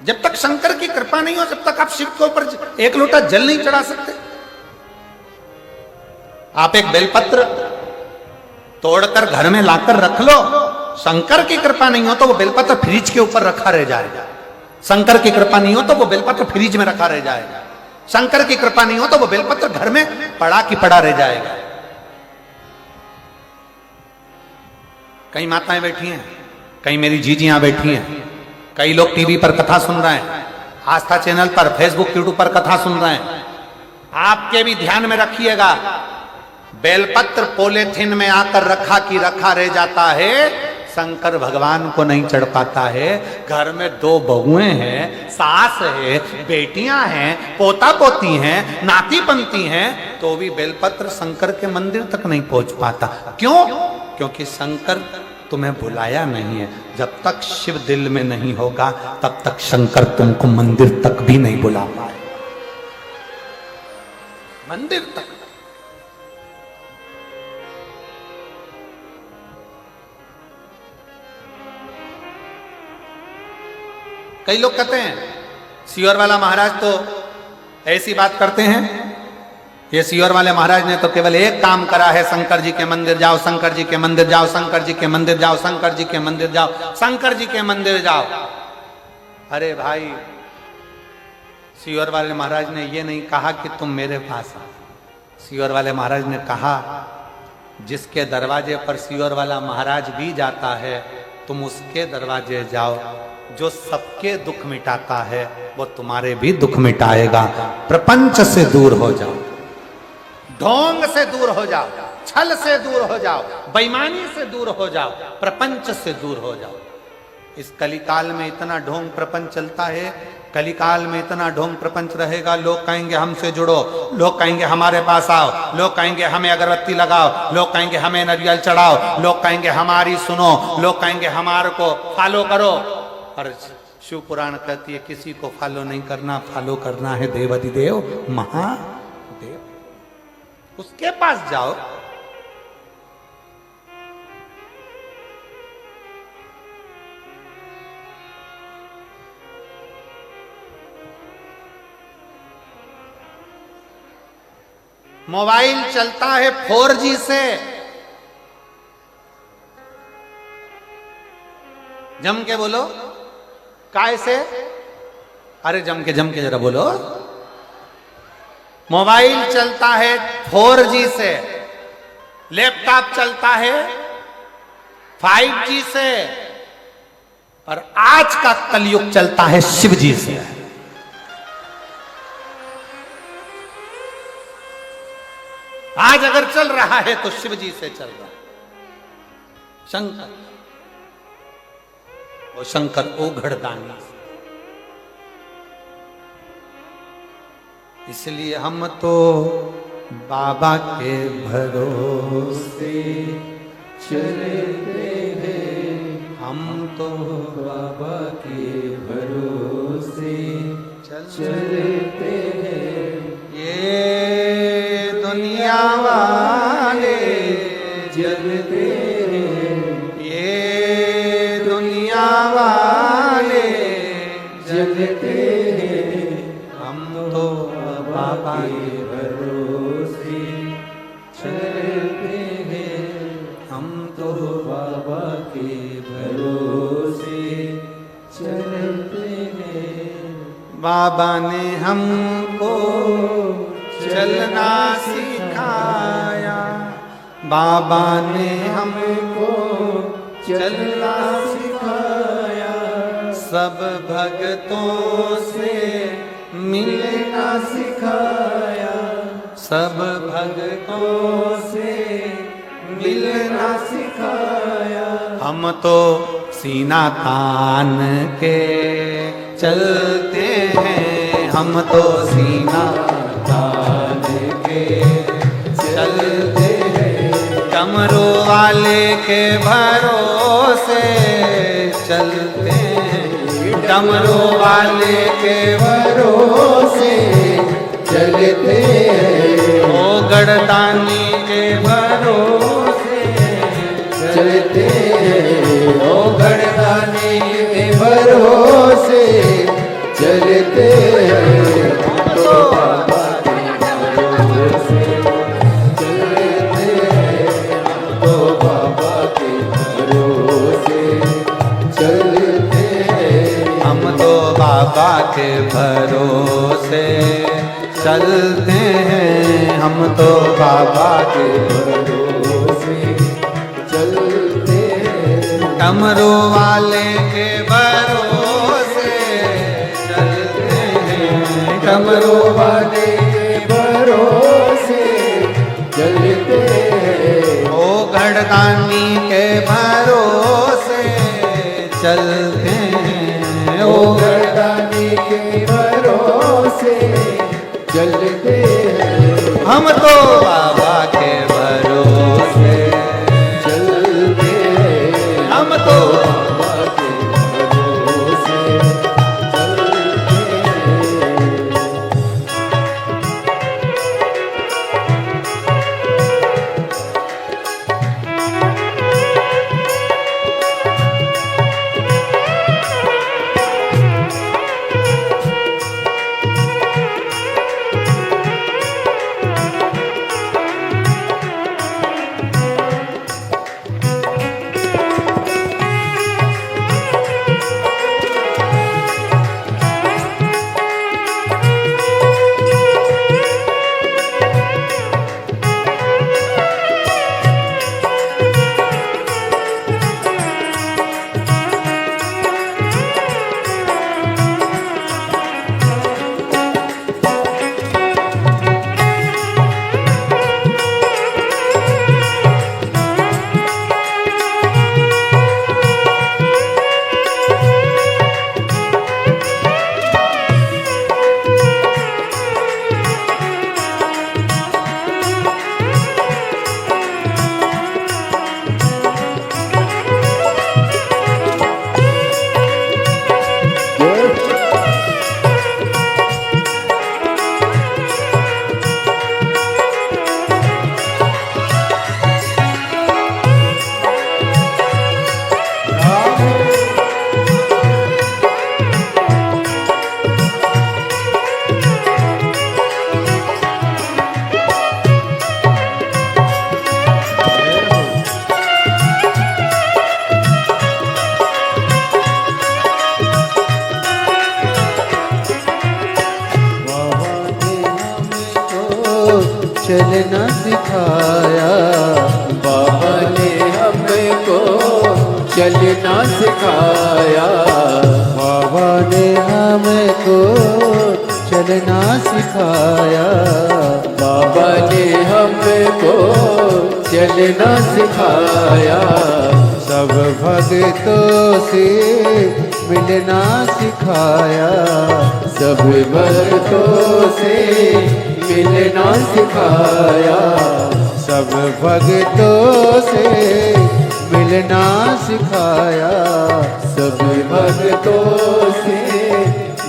जब तक शंकर की कृपा नहीं हो, जब तक आप शिव के ऊपर एक लोटा जल नहीं चढ़ा सकते। आप एक बेलपत्र तोड़कर घर में लाकर रख लो, शंकर की कृपा नहीं हो तो वो बेलपत्र फ्रिज के ऊपर रखा रह जाएगा। शंकर की कृपा नहीं हो तो वो बेलपत्र फ्रिज में रखा रह जाएगा। शंकर की कृपा नहीं हो तो वो बेलपत्र घर में पड़ा की पड़ा रह जाएगा। कई माताएं बैठी हैं, कई मेरी जीजियां बैठी हैं, कई लोग टीवी पर कथा सुन रहे हैं, आस्था चैनल पर, फेसबुक, यूट्यूब पर कथा सुन रहे हैं। आपके भी ध्यान में रखिएगा, बेलपत्र पॉलीथिन में आकर रखा की रखा रह जाता है, शंकर भगवान को नहीं चढ़ पाता है। घर में 2 बहुएं हैं, सास है, बेटियां हैं, पोता पोती हैं, नाती पंती हैं, तो भी बेलपत्र शंकर के मंदिर तक नहीं पहुंच पाता। क्यों? क्योंकि शंकर तुम्हें बुलाया नहीं है। जब तक शिव दिल में नहीं होगा तब तक शंकर तुमको मंदिर तक भी नहीं बुला पाए, मंदिर तक। कई लोग कहते हैं सीहोर वाला महाराज तो ऐसी बात करते हैं, ये सीहोर वाले महाराज ने तो केवल एक काम करा है, शंकर जी के मंदिर जाओ, शंकर जी के मंदिर जाओ, शंकर जी के मंदिर जाओ, शंकर जी के मंदिर जाओ, शंकर जी के मंदिर जाओ। अरे भाई, सीहोर वाले महाराज ने ये नहीं कहा कि तुम मेरे पास आओ। सीहोर वाले महाराज ने कहा जिसके दरवाजे पर सीहोर वाला महाराज भी जाता है, तुम उसके दरवाजे जाओ। जो सबके दुख मिटाता है वो तुम्हारे भी दुख मिटाएगा। प्रपंच से दूर हो जाओ, ढोंग से दूर हो जाओ, छल से दूर हो जाओ, बेईमानी से दूर हो जाओ, प्रपंच से दूर हो जाओ। इस कलिकाल में इतना ढोंग प्रपंच चलता है, कलिकाल में इतना ढोंग प्रपंच रहेगा। लोग कहेंगे हमसे जुड़ो, लोग कहेंगे हमारे पास आओ, लोग कहेंगे हमें अगरबत्ती लगाओ, लोग कहेंगे हमें नारियल चढ़ाओ, लोग कहेंगे हमारी सुनो, लोग कहेंगे हमारे को फॉलो करो। और शिव पुराण कहती है किसी को फॉलो नहीं करना, फॉलो करना है देवाधिदेव महादेव, उसके पास जाओ। मोबाइल चलता है 4G से। जम के बोलो, काय से? अरे जम के जरा बोलो। मोबाइल चलता है 4G से, लैपटॉप चलता है 5G से, और आज का कलयुग चलता है शिव जी से। आज अगर चल रहा है तो शिव जी से चल रहा है। शंकर, वो शंकर ओघड़दानी। इसलिए हम तो बाबा के भरोसे चलते हैं, हम तो बाबा के भरोसे चलते हैं। ये दुनिया वाले जलते हैं, ये दुनिया वाले जलते हैं। हम तो बाबा के भरोसे चलते हैं, हम तो बाबा के भरोसे चलते हैं। बाबा ने हमको चलना सिखाया, बाबा ने हमको चलना सिखाया, सब भक्तों से मिलना सिखाया, सब भक्तों से मिलना सिखाया। हम तो सीना तान के चलते हैं, हम तो सीना तान के चलते हैं, कमरों वाले के भरोसे चलते हैं, डमरू वाले के भरोसे चलते हैं, ओ गढ़दानी के भरोसे चलते हैं। ओ गढ़दानी के भरोसे चलते हैं, तो बाबा के भरोसे चलते हैं, तो बाबा के भरोसे चलते हैं। हम तो बाबा के भरोसे चलते हैं, हम तो बाबा के भरोसे चलते हैं, डमरू वाले के भरोसे चलते हैं, डमरू वाले के भरोसे चलते हैं। ओ गढ़दानी के भरोसे चलते हैं, ओ गढ़दानी के भरोसे चलते हैं। हम तो बाबा के भरोसे चलते हैं, हम तो बाबा के भरोसे चलते हैं। चलना सिखाया, बाबा ने हमको चलना सिखाया, बाबा ने हमको चलना सिखाया, बाबा ने हमको चलना सिखाया, सब भक्तों से मिलना सिखाया, सब भक्तों से मिलना सिखाया, सब भक्तों से मिलना सिखाया, सब भक्तों से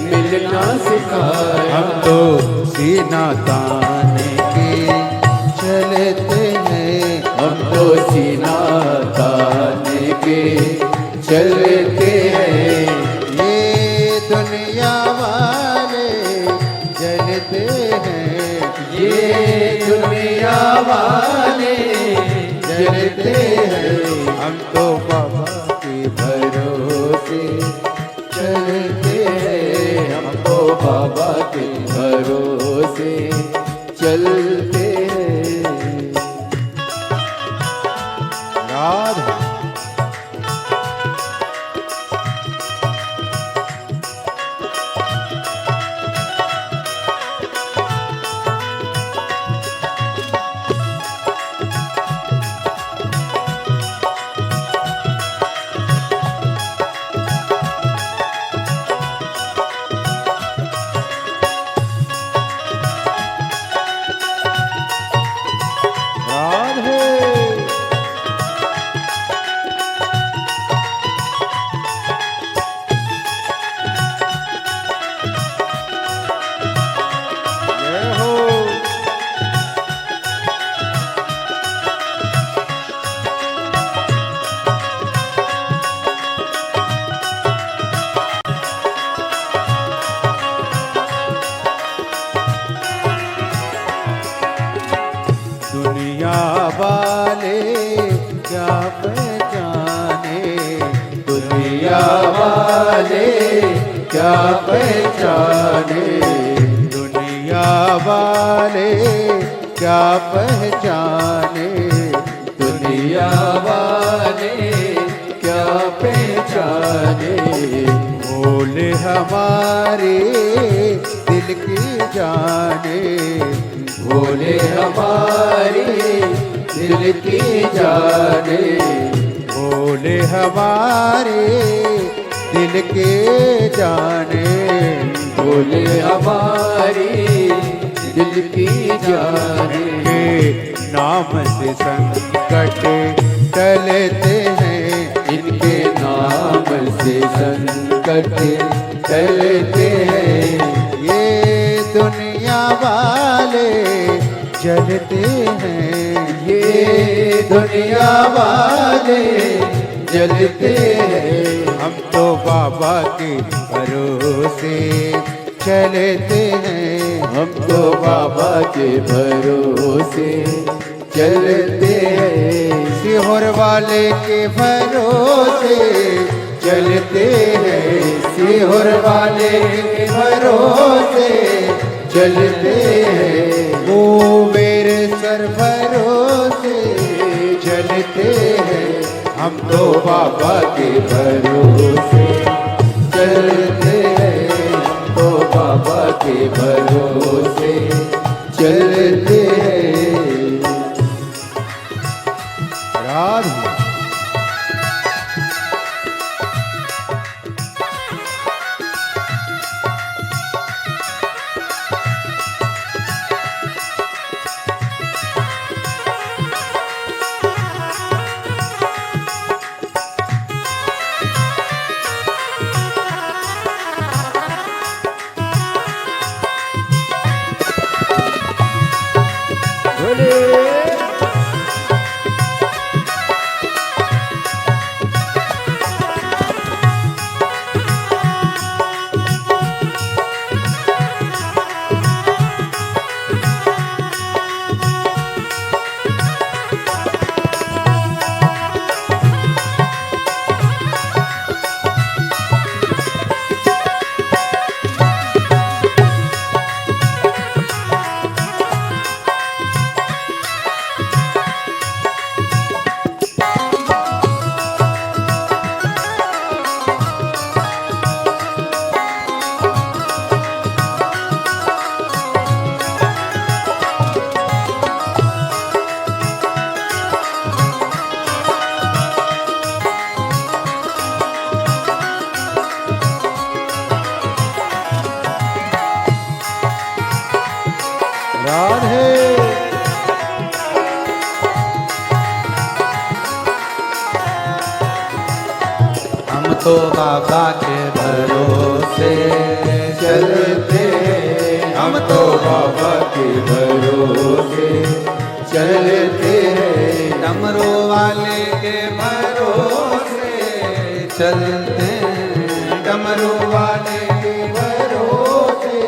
मिलना सिखाया। हम तो सीना तान के चलते हैं, हम तो सीना तान के चलते हैं, ये दुनिया वाले जलते हैं, ये दुनिया वाले जलते हैं, हम तो बाबा के भरोसे चलते हैं, हम तो बाबा के भरोसे चलते हैं। राधा दुनिया वाले क्या पहचाने, दुनिया वाले क्या पहचाने, दुनिया वाले क्या पहचाने, दुनिया वाले क्या पहचाने, भोले हमारे दिल की जाने, भोले हमारे दिल की जाने, भोले हमारे दिल के जाने, भोले हमारे दिल की जाने, इनके नाम से संकट टलते हैं, इनके नाम से संकट टलते हैं, ये दुनिया वाले जलते हैं, ये दुनिया वाले जलते हैं, हम तो बाबा के भरोसे चलते हैं, हम तो बाबा के भरोसे चलते हैं, सीहोर वाले के भरोसे चलते हैं, सीहोर वाले के भरोसे चलते हैं, वो मेरे सर भरोसे चलते हैं, हम तो बाबा के भरोसे चलते हैं, हम तो बाबा के भरोसे चलते हैं। राधा राधे। हम तो बाबा के भरोसे चलते, हम तो बाबा के भरोसे चलते हैं। डमरू वाले के भरोसे चलते हैं, डमरू वाले के भरोसे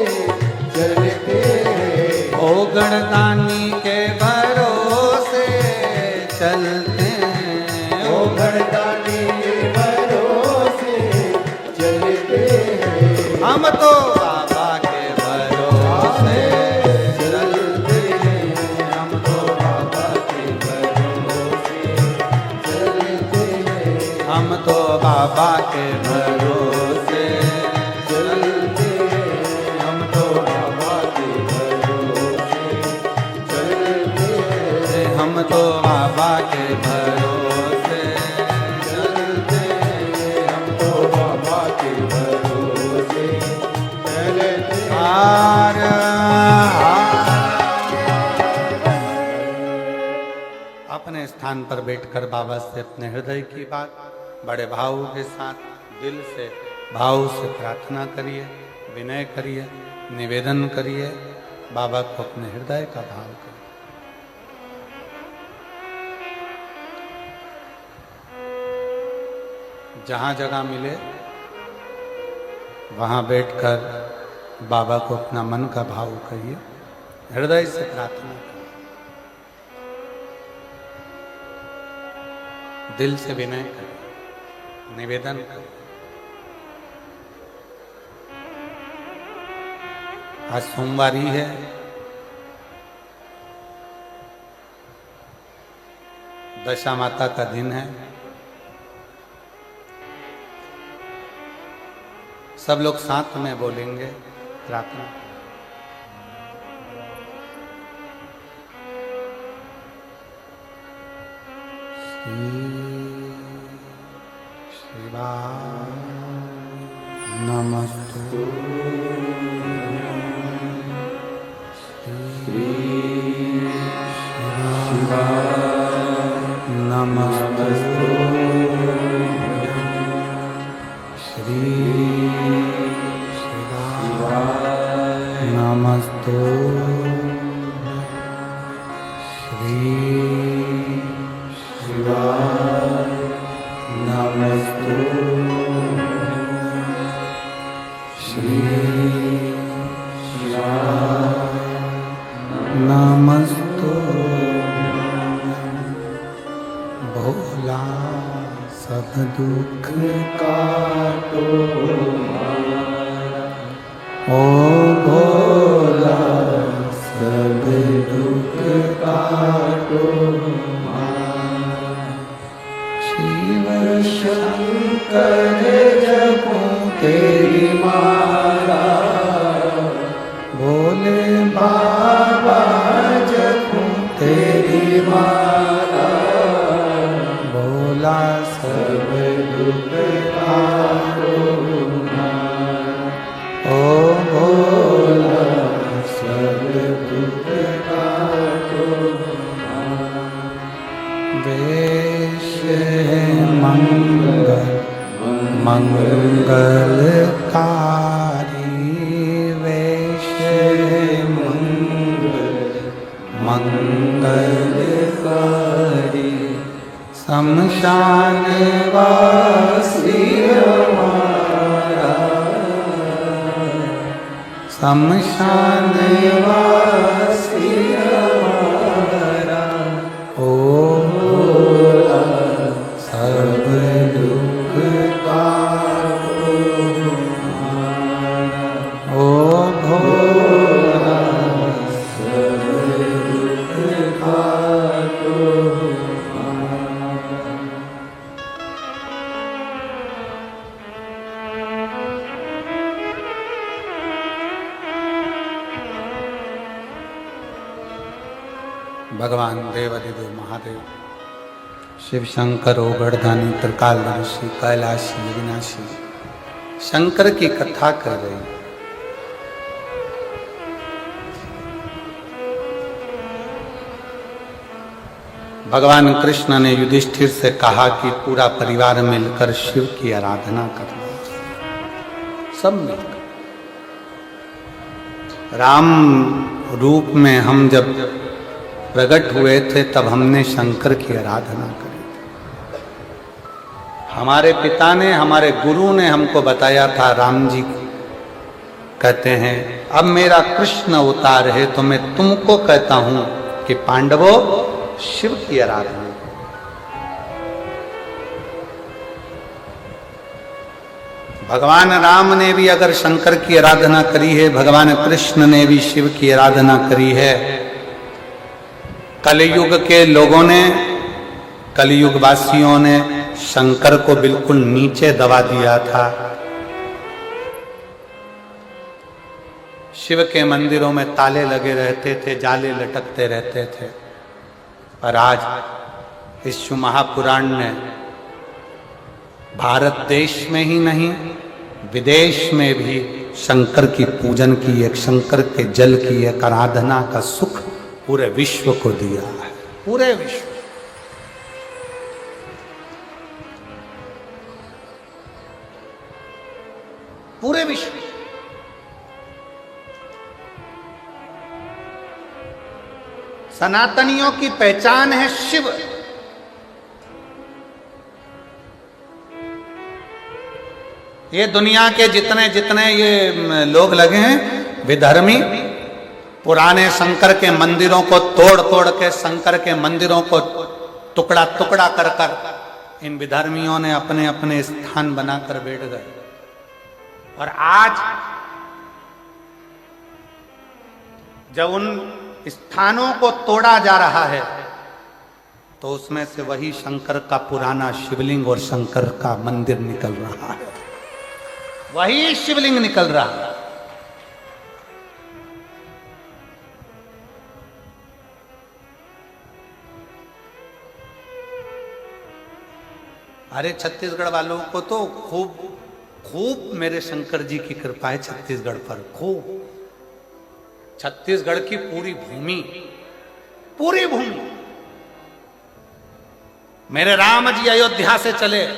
चलते हैं। ओ गणदानी के भरोसे चलते हैं, ओ गणदानी के भरोसे चलते हैं। हम तो बाबा के भरोसे चलते हैं, हम तो बाबा के भरोसे चलते हैं। हम तो बाबा के भरोसे चलते हैं, हम तो बाबा के भरोसे चलते हैं। हम तो बाबा के भरोसे चलते हैं, हम तो बाबा के भरोसे चलते हैं। हार अपने स्थान पर बैठकर बाबा से अपने हृदय की बात बड़े भाव के साथ दिल से भाव से प्रार्थना करिए, विनय करिए, निवेदन करिए, बाबा को अपने हृदय का भाव करिए। जहाँ जगह मिले वहाँ बैठकर बाबा को अपना मन का भाव करिए, हृदय से प्रार्थना करिए, दिल से विनय करिए, निवेदन करिए। आज सोमवारी है, दशा माता का दिन है। सब लोग साथ में बोलेंगे प्रार्थना। शिवाय नमस्तु, नमस्तु, श्री नमस्तु, श्री शिवाय नमस्तु, श्री शिवाय नमस्तु। भोला सब दुख काटो ओ भोला सब दुख काटो। शिव शंकर जपो तेरी माला, भोले बाबा जपो तेरी माला। भोला सब दुख काटो ओ भोला सब दुख काटो। वेश मंगल मंगलकारी, वेश मंगलकारी, शमशान वासी हमारा, शमशान वासी हमारा। ओ भोला सब दुख काटो हमारा, ओ भोला सब दुख काटो हमारा। भगवान देवादिदेव महादेव शिव शंकर ओगढ़दानी त्रिकालदर्शी कैलाशी विनाशी शंकर की कथा कर रही। भगवान कृष्ण ने युधिष्ठिर से कहा कि पूरा परिवार मिलकर शिव की आराधना करना, सब मिलकर। राम रूप में हम जब प्रकट हुए थे तब हमने शंकर की आराधना करी। हमारे पिता ने, हमारे गुरु ने हमको बताया था, राम जी कहते हैं अब मेरा कृष्ण अवतार है तो मैं तुमको कहता हूं कि पांडवों शिव की आराधना। भगवान राम ने भी अगर शंकर की आराधना करी है, भगवान कृष्ण ने भी शिव की आराधना करी है। कलयुग के लोगों ने, कलयुग वासियों ने शंकर को बिल्कुल नीचे दबा दिया था। शिव के मंदिरों में ताले लगे रहते थे, जाले लटकते रहते थे। पर आज इस शिव महापुराण ने भारत देश में ही नहीं विदेश में भी शंकर की पूजन की, एक शंकर के जल की एक आराधना का सुख पूरे विश्व को दिया है। पूरे विश्व, पूरे विश्व। सनातनियों की पहचान है शिव। ये दुनिया के जितने जितने ये लोग लगे हैं विधर्मी, पुराने शंकर के मंदिरों को तोड़ तोड़ के, शंकर के मंदिरों को टुकड़ा टुकड़ा कर कर इन विधर्मियों ने अपने अपने स्थान बनाकर बैठ गए। और आज जब उन स्थानों को तोड़ा जा रहा है तो उसमें से वही शंकर का पुराना शिवलिंग और शंकर का मंदिर निकल रहा है, वही शिवलिंग निकल रहा है। अरे छत्तीसगढ़ वालों को तो खूब खूब मेरे शंकर जी की कृपा है छत्तीसगढ़ पर, खूब। छत्तीसगढ़ की पूरी भूमि, पूरी भूमि, मेरे राम जी अयोध्या से चले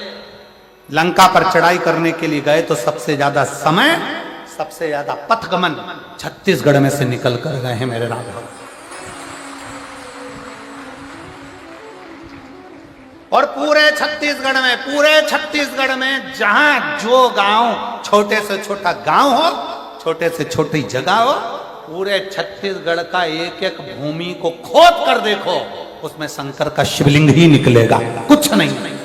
लंका पर चढ़ाई करने के लिए गए तो सबसे ज्यादा समय, सबसे ज्यादा पथगमन छत्तीसगढ़ में से निकल कर गए हैं मेरे राम। और पूरे छत्तीसगढ़ में जहां जो गांव, छोटे से छोटा गांव हो, छोटे से छोटी जगह हो, पूरे छत्तीसगढ़ का एक एक भूमि को खोद कर देखो, उसमें शंकर का शिवलिंग ही निकलेगा, कुछ नहीं।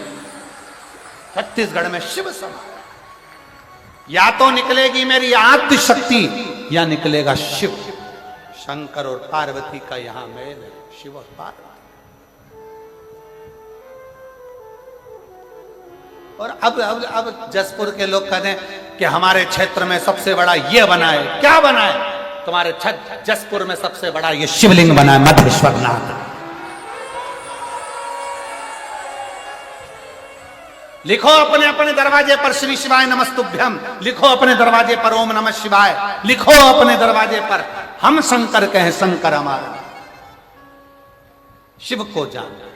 छत्तीसगढ़ में शिव समा, या तो निकलेगी मेरी आद्य शक्ति या निकलेगा शिव। शंकर और पार्वती का यहां मेल है, शिव और पार्वती। और अब जसपुर के लोग कहते हैं कि हमारे क्षेत्र में सबसे बड़ा ये बना है। क्या बना है? तुम्हारे जसपुर में सबसे बड़ा ये शिवलिंग बना है, मधेश्वरनाथ। लिखो अपने अपने दरवाजे पर श्री शिवाय नमस्तुभ्यम, लिखो अपने दरवाजे पर ओम नमः शिवाय, लिखो अपने दरवाजे पर हम शंकर कहें, शंकर हमारा। शिव को जान।